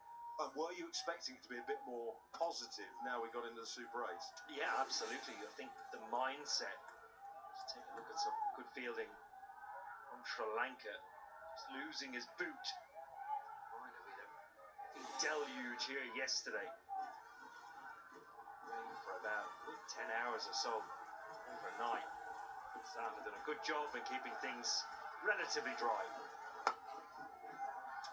Speaker 16: And were you expecting it to be a bit more positive now we got into the Super 8s?
Speaker 17: Yeah, absolutely. I think the mindset. Just take a look at some good fielding from Sri Lanka. Just losing his boot. Might have been a deluge here yesterday. Rain for about 10 hours or so overnight. South have done a good job in keeping things relatively dry.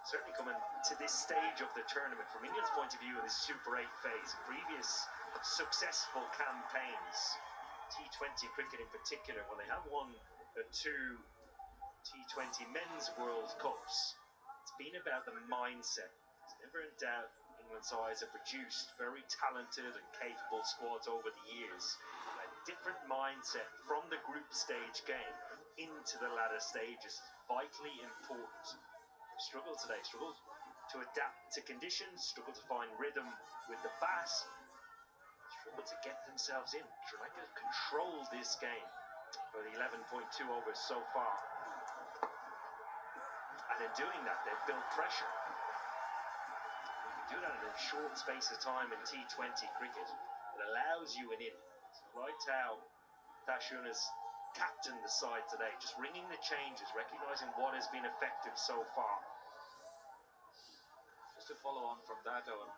Speaker 17: Certainly coming to this stage of the tournament, from England's point of view in this Super 8 phase, previous successful campaigns, T20 cricket in particular, when they have won the 2 T20 Men's World Cups, it's been about the mindset. It's never in doubt England's sides have produced very talented and capable squads over the years. A different mindset from the group stage game into the latter stages is vitally important. Struggled today, struggled to adapt to conditions, struggled to find rhythm with the bat, struggled to get themselves in. Sri Lanka have controlled this game for the 11.2 overs so far. And in doing that, they've built pressure. You can do that in a short space of time in T20 cricket. It allows you an in. So right how Tashun has captained the side today, just ringing the changes, recognising what has been effective so far.
Speaker 2: Just to follow on from that, Owen,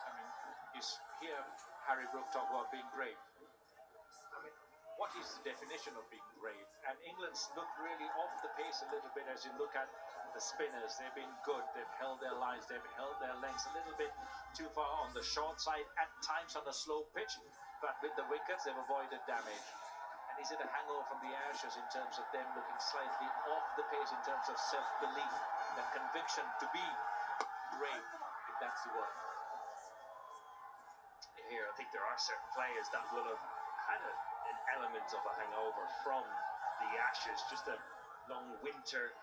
Speaker 2: I mean, you hear Harry Brook talk about being brave. I mean, what is the definition of being brave? And England's looked really off the pace a little bit as you look at the spinners. They've been good. They've held their lines. They've held their lengths a little bit too far on the short side, at times on a slow pitch. But with the wickets, they've avoided damage. And is it a hangover from the Ashes in terms of them looking slightly off the pace in terms of self-belief, that conviction to be brave, if that's the word?
Speaker 17: Here, I think there are certain players that will have had an element of a hangover from the Ashes, just a long winter.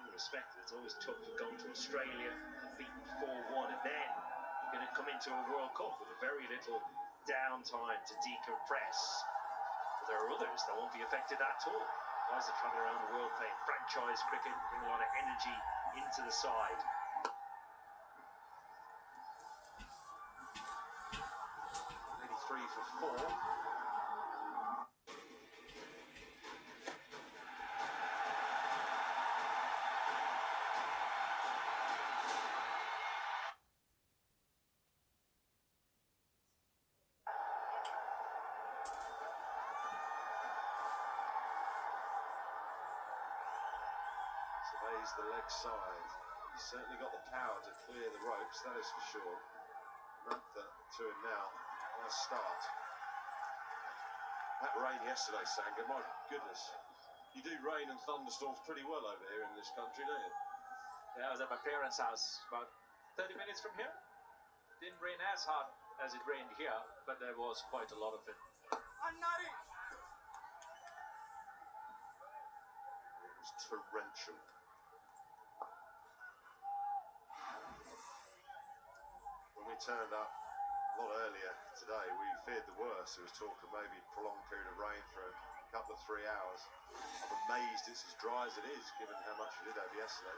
Speaker 17: In respect, it's always tough going to Australia, beaten 4-1, and then you're going to come into a World Cup with very little downtime to decompress. But there are others that won't be affected at all. Guys that travel around the world playing franchise cricket, bring a lot of energy into the side.
Speaker 16: 3 for 4. Surveys the leg side. He's certainly got the power to clear the ropes, that is for sure. Mantha to him now. Nice start. That rain yesterday, Sanga, my goodness. You do rain and thunderstorms pretty well over here in this country, don't you?
Speaker 2: Yeah, I was at my parents' house about 30 minutes from here. Didn't rain as hard as it rained here, but there was quite a lot of it.
Speaker 16: It was torrential. When we turned up a lot earlier today, we feared the worst. There was talk of maybe a prolonged period of rain for a couple of 3 hours. I'm amazed it's as dry as it is, given how much we did have yesterday.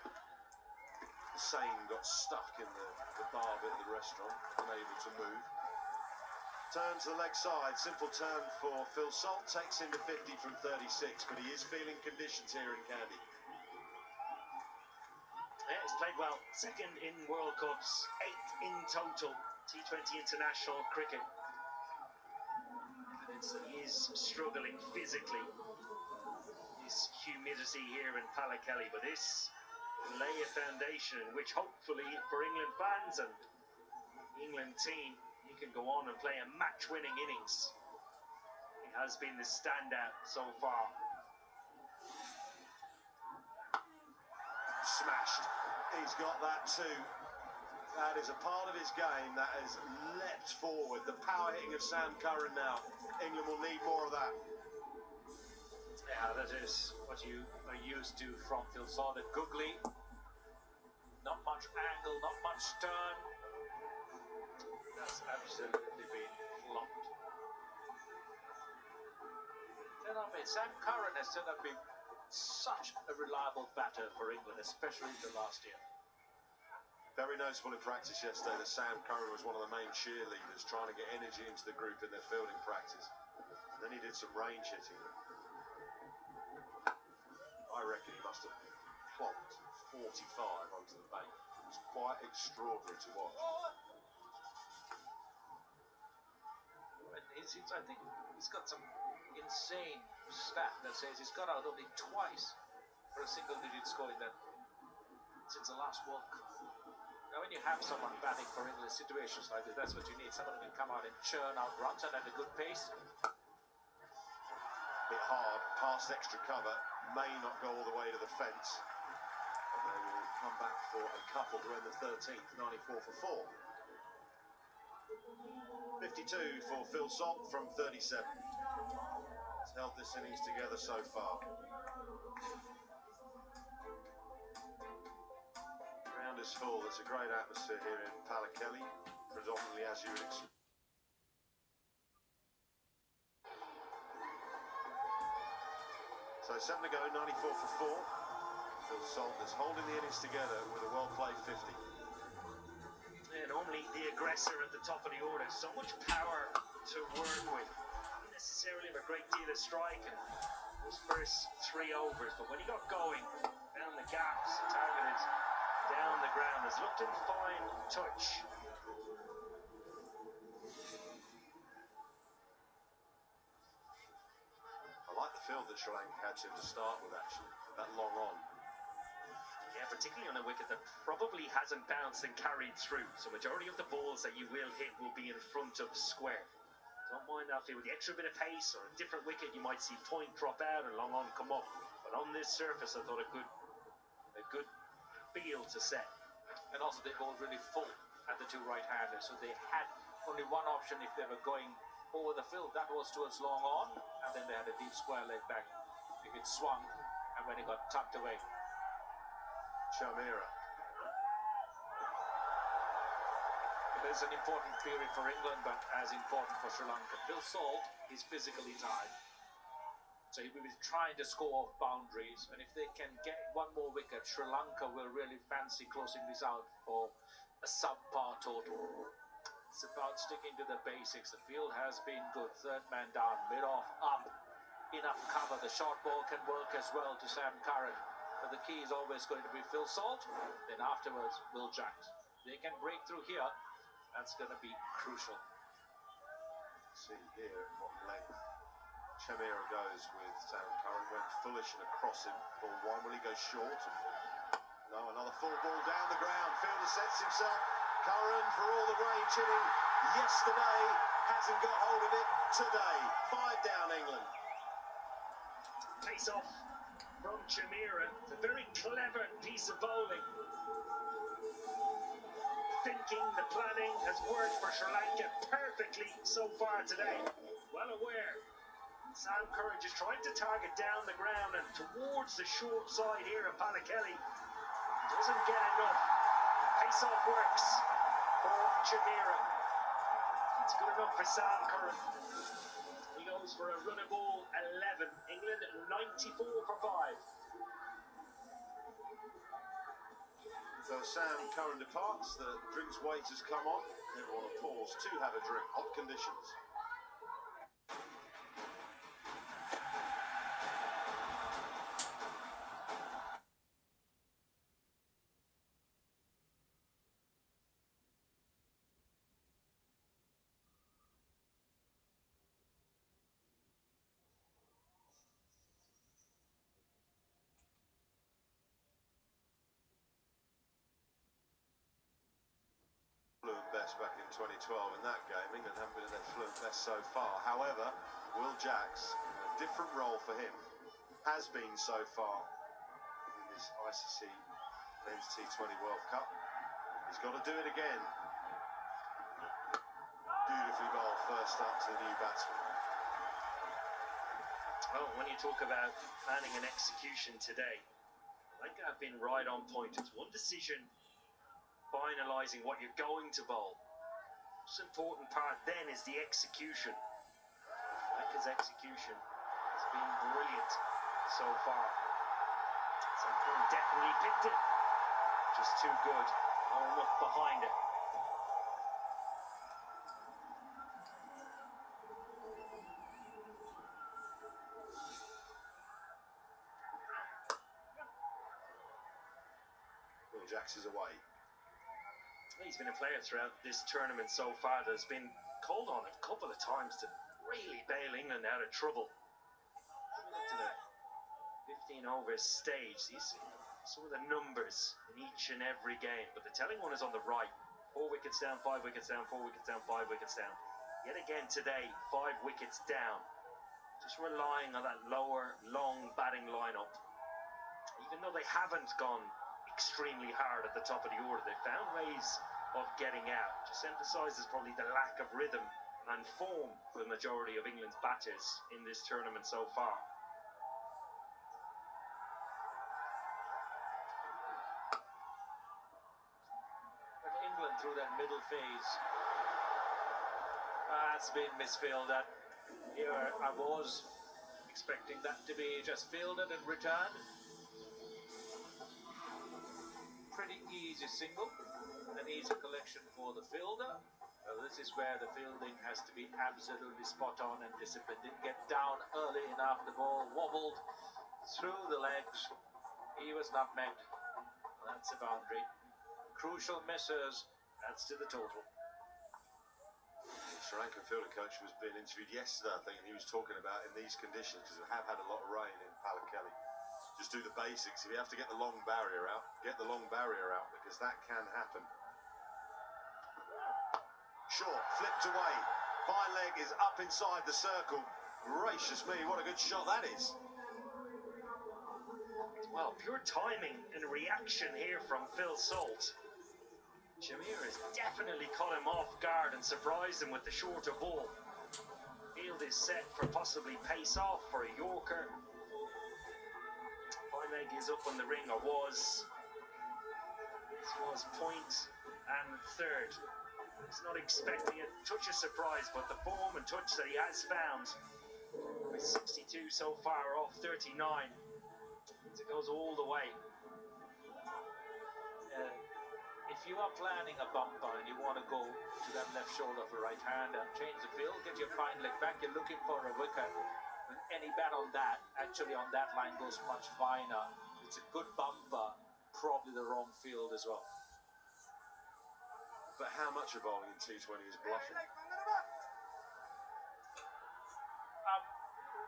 Speaker 16: The Seine got stuck in the bar bit of the restaurant, unable to move. Turns the leg side, simple turn for Phil Salt, takes into 50 from 36, but he is feeling conditions here in Kandy.
Speaker 17: Yeah, he's played well. Second in World Cups, 8th in total. T20 international cricket. Evidence that he is struggling physically. This humidity here in Palakelly, but this will lay a foundation in which hopefully for England fans and the England team, he can go on and play a match-winning innings. He has been the standout so far.
Speaker 16: Smashed. He's got that too. That is a part of his game that has leapt forward. The power hitting of Sam Curran now. England will need more of that.
Speaker 2: Yeah, that is what you are used to from Phil Salt. Googly. Not much angle, not much turn. That's absolutely been flopped. Sam Curran has turned out to be such a reliable batter for England, especially the last year.
Speaker 16: Very noticeable in practice yesterday that Sam Curran was one of the main cheerleaders trying to get energy into the group in their fielding practice. And then he did some range hitting. I reckon he must have plonked 45 onto the bank. It was quite extraordinary to watch.
Speaker 2: And I think he's got some insane stat that says he's got out only twice for a single-digit score in that since the last World Cup. Now, when you have someone batting for England situations like this, that's what you need. Someone who can come out and churn out runs and at a good pace.
Speaker 16: Bit hard, past extra cover, may not go all the way to the fence. But they will come back for a couple to end the 13th, 94 for 4. 52 for Phil Salt from 37. He's held this innings together so far. Ground is full. It's a great atmosphere here in Palakelly, predominantly as you would expect. So 7 to go, 94 for 4. Phil Salt is holding the innings together with a well-played 50.
Speaker 17: Yeah, normally the aggressor at the top of the order. So much power to work with. Not necessarily have a great deal of strike in those first 3 overs, but when he got going, found the gaps, targeted down the ground, has looked in fine touch.
Speaker 16: I like the field that Sri Lanka had to start with, actually, that long on.
Speaker 17: Yeah, particularly on a wicket that probably hasn't bounced and carried through. So majority of the balls that you will hit will be in front of square. Don't mind that field. With the extra bit of pace or a different wicket, you might see point drop out and long on come up. But on this surface, I thought a good field to set.
Speaker 2: And also they bowled really full at the two right-handers, so they had only one option if they were going over the field. That was towards long on, and then they had a deep square leg back. It swung, and when it got tucked away.
Speaker 16: Chamira.
Speaker 2: It is an important period for England, but as important for Sri Lanka. Phil Salt is physically tired, so he will be trying to score off boundaries, and if they can get one more wicket, Sri Lanka will really fancy closing this out for a subpar total. It's about sticking to the basics. The field has been good. Third man down, mid-off, up. Enough cover. The short ball can work as well to Sam Curran. But the key is always going to be Phil Salt. Then afterwards, Will Jacks. They can break through here. That's going to be crucial.
Speaker 16: See here what length Chamira goes with Sam Curran. Went foolish and across him. Ball one. Will he go short? Full ball down the ground. Fielder sets himself. Curran, for all the range hitting yesterday, hasn't got hold of it today. 5 down England.
Speaker 17: Pace off from Chimera. It's a very clever piece of bowling. Thinking, the planning has worked for Sri Lanka perfectly so far today. Well aware. Sam Curran just trying to target down the ground and towards the short side here of Palakeli. Doesn't get enough. Pace off works for Chimera. It's good enough for Sam Curran. He goes for a run of ball 11. England 94 for 5.
Speaker 16: So Sam Curran departs, the drinks waiters come on. Everyone will pause to have a drink. Hot conditions. Fluent best back in 2012 in that game. England haven't been at their fluent best so far. However, Will Jacks, a different role for him, has been so far in this ICC Men's T20 World Cup. He's got to do it again. Beautifully bowled first up to the new batsman.
Speaker 17: Well, when you talk about planning and execution today, Lanka have been right on point. It's one decision, finalising what you're going to bowl. Most important part then is the execution. Lanka's execution has been brilliant so far. Sankaran definitely picked it. Just too good. Not enough behind it.
Speaker 16: Will Jacks is away.
Speaker 17: He's been a player throughout this tournament so far that has been called on a couple of times to really bail England out of trouble. Coming into the 15 overs stage, these some of the numbers in each and every game, but the telling one is on the right. 4 wickets down, 5 wickets down, 4 wickets down, 5 wickets down. Yet again today, 5 wickets down. Just relying on that lower, long batting lineup. Even though they haven't gone extremely hard at the top of the order, they found ways of getting out. Just emphasises probably the lack of rhythm and form for the majority of England's batters in this tournament so far.
Speaker 2: But England through that middle phase, that's been misfielded. Here I was expecting that to be just fielded and returned. Pretty easy single, an easy collection for the fielder. This is where the fielding has to be absolutely spot on and disciplined. Didn't get down early enough, the ball wobbled through the legs. He was nutmegged. That's a boundary. Crucial misses, adds to the total.
Speaker 16: The Sri Lankan fielder coach was being interviewed yesterday, I think, and he was talking about in these conditions, because we have had a lot of rain in Palakeli. Just do the basics. If you have to get the long barrier out, get the long barrier out, because that can happen. Short, flipped away. Fine leg is up inside the circle. Gracious me, what a good shot that is.
Speaker 17: Well, pure timing and reaction here from Phil Salt. Shamir has definitely caught him off guard and surprised him with the shorter ball. Field is set for possibly pace off for a Yorker. Fine leg is up on the ring, or was. This was point and third. He's not expecting a touch of surprise, but the form and touch that he has found with 62 so far off 39 means it goes all the way.
Speaker 2: If you are planning a bumper and you want to go to that left shoulder of a right hand and change the field, get your fine leg back, you're looking for a wicket. And any bat on that, actually on that line, goes much finer. It's a good bumper, probably the wrong field as well.
Speaker 16: But how much of bowling in T20 is bluffing?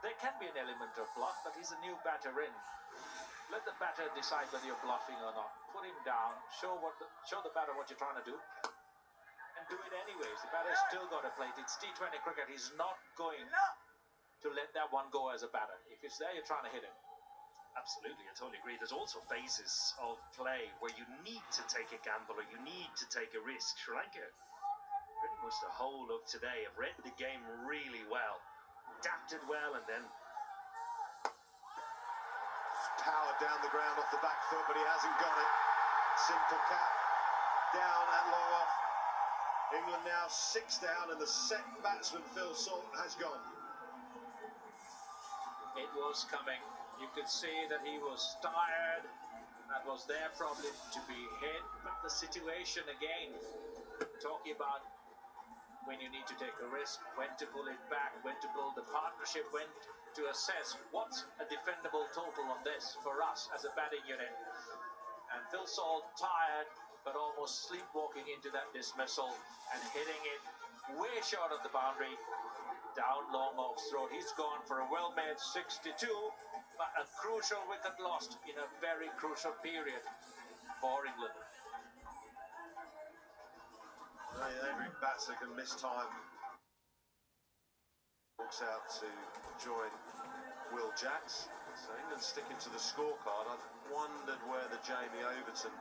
Speaker 2: There can be an element of bluff, but he's a new batter in. Let the batter decide whether you're bluffing or not. Put him down. Show the batter what you're trying to do, and do it anyways. The batter's still got to play it. It's T20 cricket. He's not going to let that one go as a batter. If it's there, you're trying to hit it.
Speaker 17: Absolutely, I totally agree. There's also phases of play where you need to take a gamble or you need to take a risk. Sri Lanka, pretty much the whole of today, have read the game really well, adapted well, and then
Speaker 16: Power down the ground off the back foot, but he hasn't got it. Simple cap down at long off. England now 6 down, and the set batsman Phil Salt has gone.
Speaker 2: It was coming. You could see that he was tired. That was their problem, to be hit. But the situation again, talking about when you need to take a risk, when to pull it back, when to build the partnership, when to assess what's a defendable total on this for us as a batting unit. And Phil Salt tired, but almost sleepwalking into that dismissal and hitting it way short of the boundary, down long off throat. He's gone for a well-made 62, but a crucial wicket lost in a very crucial period for England.
Speaker 16: Every batsman can miss time. Walks out to join Will Jacks. So England sticking to the scorecard. I've wondered whether Jamie Overton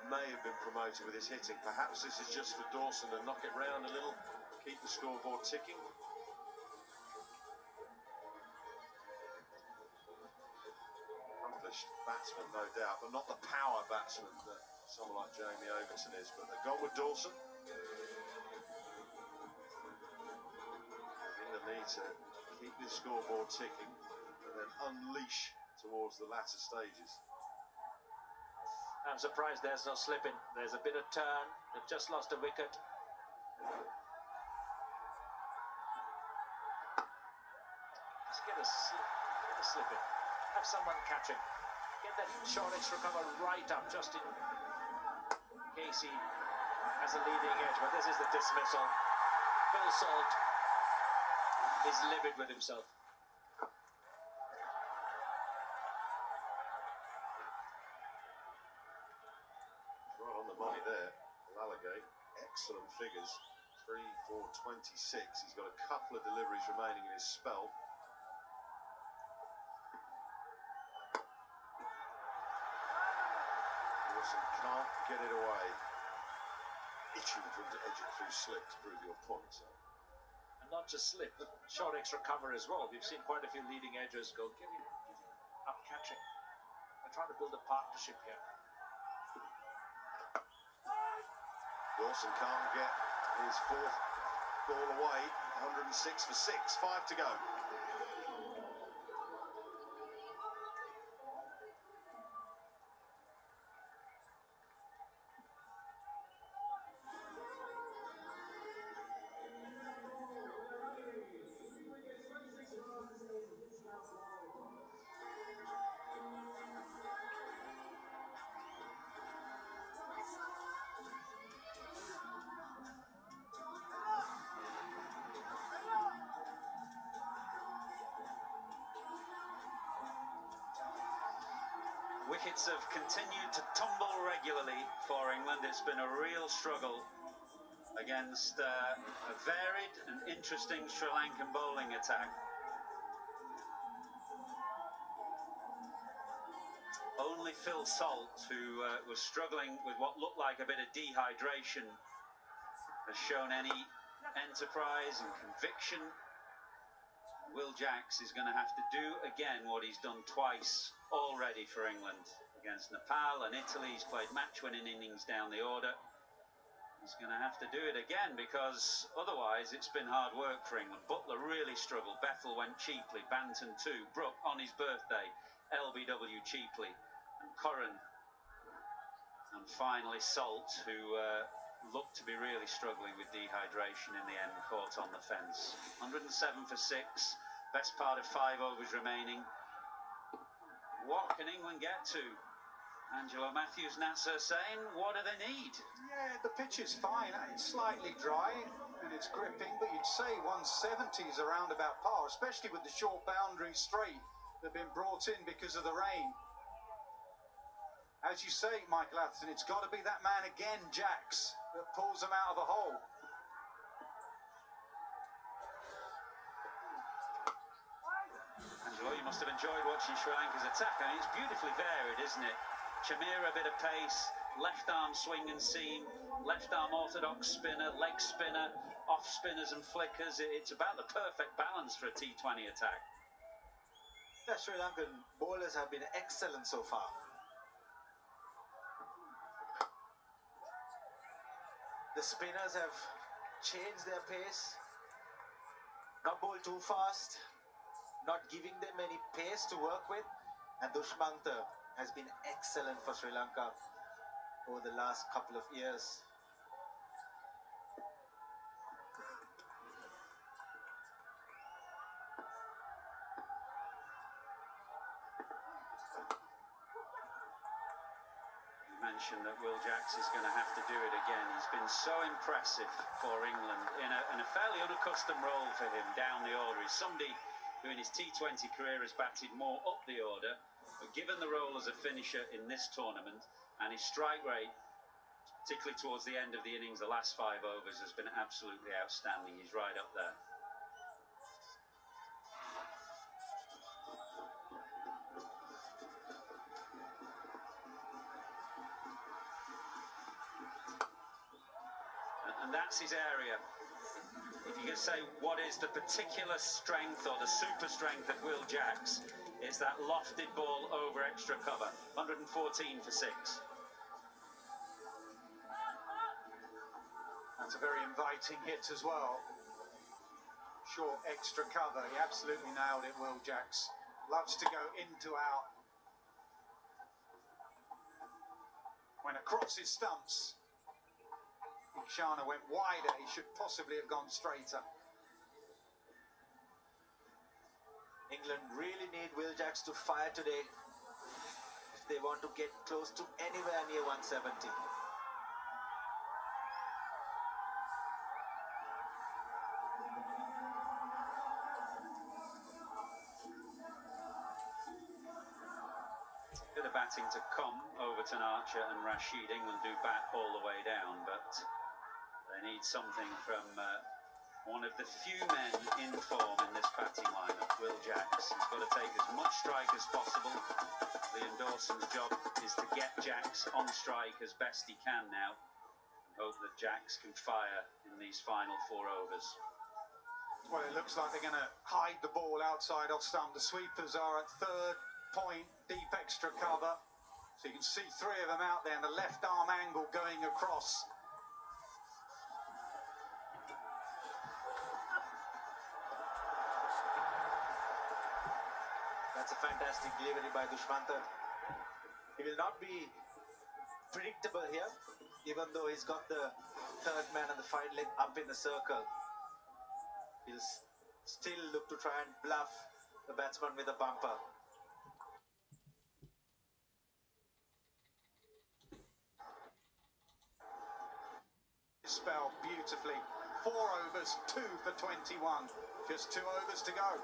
Speaker 16: may have been promoted with his hitting. Perhaps this is just for Dawson to knock it round a little, keep the scoreboard ticking. Accomplished batsman, no doubt, but not the power batsman that someone like Jamie Overton is. But they've gone with Dawson. England need to keep this scoreboard ticking and then unleash towards the latter stages.
Speaker 2: I'm surprised there's no slipping. There's a bit of turn. They've just lost a wicket. Just get a slip in. Have someone catch him. Get that short extra cover right up, just in case he has a leading edge. But this is the dismissal. Phil Salt is livid with himself.
Speaker 16: Right on the money there. Lalagate, excellent figures. 3 for 26. He's got a couple of deliveries remaining in his spell. Wilson can't get it away. Itching for him to edge it through slip to prove your point. So.
Speaker 2: And not just slip, short extra cover as well. We've seen quite a few leading edges go, get him up catching. They're trying to build a partnership here.
Speaker 16: Dawson can't get his fourth ball away. 106 for 6, 5 to go.
Speaker 1: Wickets have continued to tumble regularly for England. It's been a real struggle against a varied and interesting Sri Lankan bowling attack. Only Phil Salt, who was struggling with what looked like a bit of dehydration, has shown any enterprise and conviction. Will Jacks is going to have to do again what he's done twice already for England. Against Nepal and Italy, he's played match-winning innings down the order. He's going to have to do it again, because otherwise it's been hard work for England. Butler really struggled. Bethel went cheaply. Banton too. Brook on his birthday. LBW cheaply. And Curran. And finally Salt, who looked to be really struggling with dehydration in the end, caught on the fence. 107 for 6. Best part of 5 overs remaining. What can England get to? Angelo Matthews, Nasser saying, what do they need?
Speaker 8: Yeah, the pitch is fine. It's slightly dry and it's gripping, but you'd say 170 is around about par, especially with the short boundaries straight that have been brought in because of the rain. As you say, Michael Atherton, it's got to be that man again, Jax, that pulls them out of the hole.
Speaker 1: Angelo, you must have enjoyed watching Sri Lanka's attack. I mean, it's beautifully varied, isn't it? Chamira, a bit of pace, left arm swing and seam, left arm orthodox spinner, leg spinner, off spinners and flickers. It's about the perfect balance for a T20 attack.
Speaker 14: The Sri Lankan bowlers have been excellent so far. The spinners have changed their pace, not bowl too fast, not giving them any pace to work with, and Dushmantha has been excellent for Sri Lanka over the last couple of years.
Speaker 1: Mentioned that Will Jacks is going to have to do it again. He's been so impressive for England in a fairly unaccustomed role for him down the order. He's somebody who in his T20 career has batted more up the order, but given the role as a finisher in this tournament and his strike rate, particularly towards the end of the innings, the last 5 overs, has been absolutely outstanding. He's right up there. And that's his area. If you could say what is the particular strength or the super strength of Will Jacks, it's that lofted ball over extra cover. 114 for 6.
Speaker 8: That's a very inviting hit as well. Short extra cover. He absolutely nailed it, Will Jacks. Loves to go in to out. When across his stumps, Shana went wider. He should possibly have gone straighter.
Speaker 14: England really need Will Jacks to fire today if they want to get close to anywhere near 170.
Speaker 1: Bit of batting to come. Overton, Archer and Rashid. England do bat all the way down, but they need something from one of the few men in form in this batting lineup, Will Jacks. He's got to take as much strike as possible. Liam Dawson's job is to get Jacks on strike as best he can now. Hope that Jacks can fire in these final 4 overs.
Speaker 8: Well, it looks like they're going to hide the ball outside off stump. The sweepers are at 3rd point, deep extra cover. So you can see 3 of them out there, and the left arm angle going across.
Speaker 14: That's a fantastic delivery by Dushmantha. He will not be predictable here, even though he's got the 3rd man and the 5 leg up in the circle. He'll still look to try and bluff the batsman with a bumper.
Speaker 8: Spell beautifully. 4 overs, 2 for 21. Just 2 overs to go.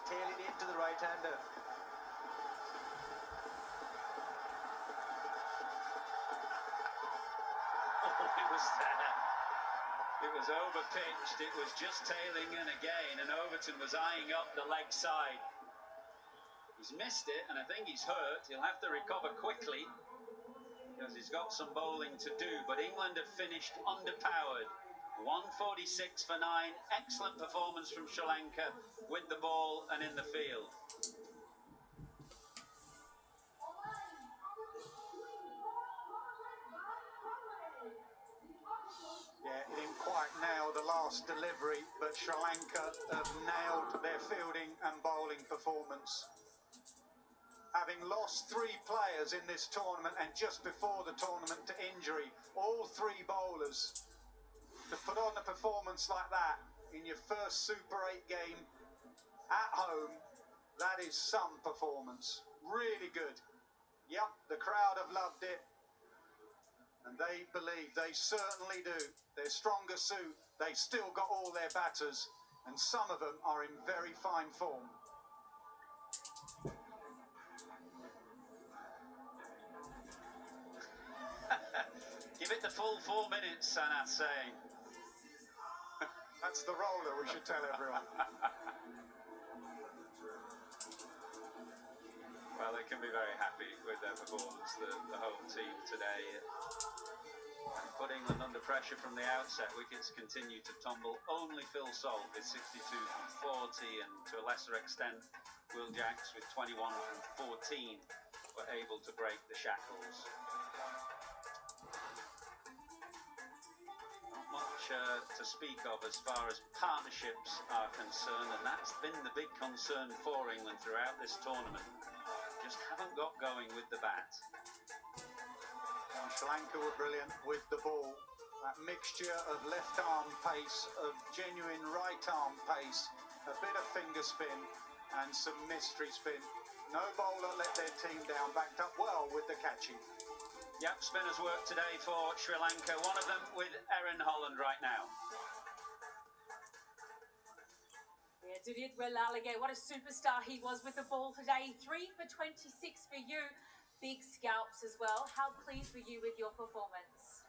Speaker 14: Tail it into the right-hander.
Speaker 1: Oh, it was there. It was over-pitched. It was just tailing in again, and Overton was eyeing up the leg side. He's missed it, and I think he's hurt. He'll have to recover quickly because he's got some bowling to do. But England have finished underpowered. 146 for 9. Excellent performance from Sri Lanka with the ball and in the field.
Speaker 8: Yeah, he didn't quite nail the last delivery, but but Sri Lanka have nailed their fielding and bowling performance. Having lost 3 players in this tournament and just before the tournament to injury, all 3 bowlers, to put on a performance like that in your first Super 8 game at home, that is some performance. Really good. Yep, the crowd have loved it. And they believe, they certainly do. Their stronger suit, they've still got all their batters, and some of them are in very fine form.
Speaker 1: Give it the full 4 minutes, Sanath saying.
Speaker 8: That's the roller, we should tell everyone.
Speaker 1: Well, they can be very happy with their performance, the home team today. And put England under pressure from the outset. Wickets continue to tumble. Only Phil Salt with 62 from 40, and to a lesser extent, Will Jacks with 21 from 14 were able to break the shackles. Not much to speak of as far as partnerships are concerned, and that's been the big concern for England throughout this tournament. Just haven't got going with the bat.
Speaker 8: Sri Lanka were brilliant with the ball. That mixture of left-arm pace, of genuine right-arm pace, a bit of finger spin and some mystery spin. No bowler let their team down, backed up well with the catching.
Speaker 1: Yep, spinners work today for Sri Lanka. One of them with Erin Holland right now.
Speaker 18: Yeah, David Welalage, what a superstar he was with the ball today. 3 for 26 for you. Big scalps as well. How pleased were you with your performance?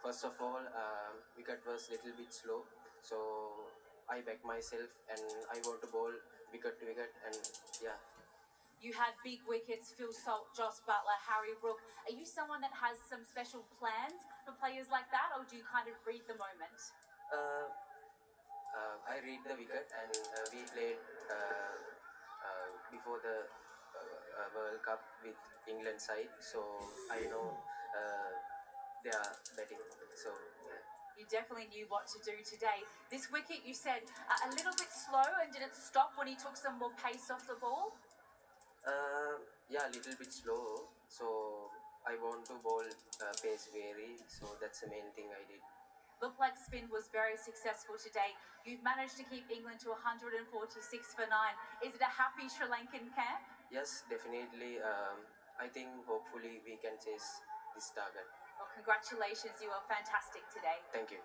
Speaker 15: First of all, wicket was little bit slow, so I backed myself and I want to bowl wicket to wicket, and yeah.
Speaker 18: You had big wickets, Phil Salt, Joss Butler, Harry Brook. Are you someone that has some special plans for players like that, or do you kind of read the moment?
Speaker 15: I read the wicket, and we played before the World Cup with England side, so I know they are batting. So yeah.
Speaker 18: You definitely knew what to do today. This wicket, you said, a little bit slow, and did it stop when he took some more pace off the ball?
Speaker 15: Yeah, a little bit slow. So I want to bowl pace vary. So that's the main thing I did.
Speaker 18: Looked like spin was very successful today. You've managed to keep England to 146 for 9. Is it a happy Sri Lankan camp?
Speaker 15: Yes, definitely. I think hopefully we can chase this target.
Speaker 18: Well, congratulations. You are fantastic today.
Speaker 15: Thank you.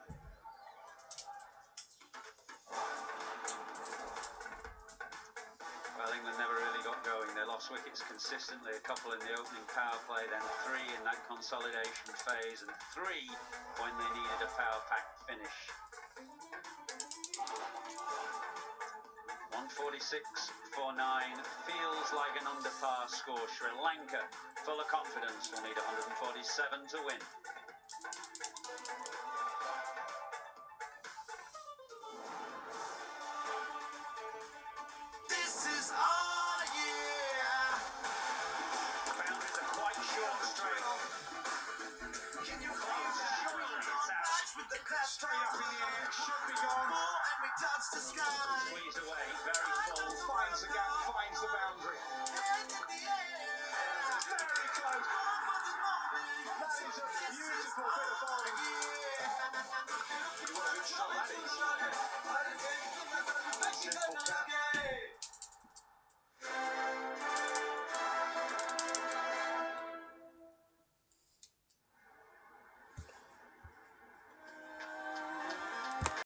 Speaker 1: Well, England never really got going. They lost wickets consistently, a couple in the opening power play, then 3 in that consolidation phase, and 3 when they needed a power-packed finish. 146 for 9 feels like an under par score. Sri Lanka, full of confidence, will need 147 to win.
Speaker 19: This is our year.
Speaker 1: Boundaries are quite short straight.
Speaker 19: Can you feel that? With the clap straight up in the air,
Speaker 8: should be gone.
Speaker 19: And we touch the sky.
Speaker 1: Squeezed away, very full.
Speaker 8: Finds the gap, finds the boundary.
Speaker 19: Hands in the air.
Speaker 8: Very close.
Speaker 19: Born for this moment.
Speaker 8: That is a beautiful bit of bowling.
Speaker 19: Yeah.
Speaker 8: What a good shot that is.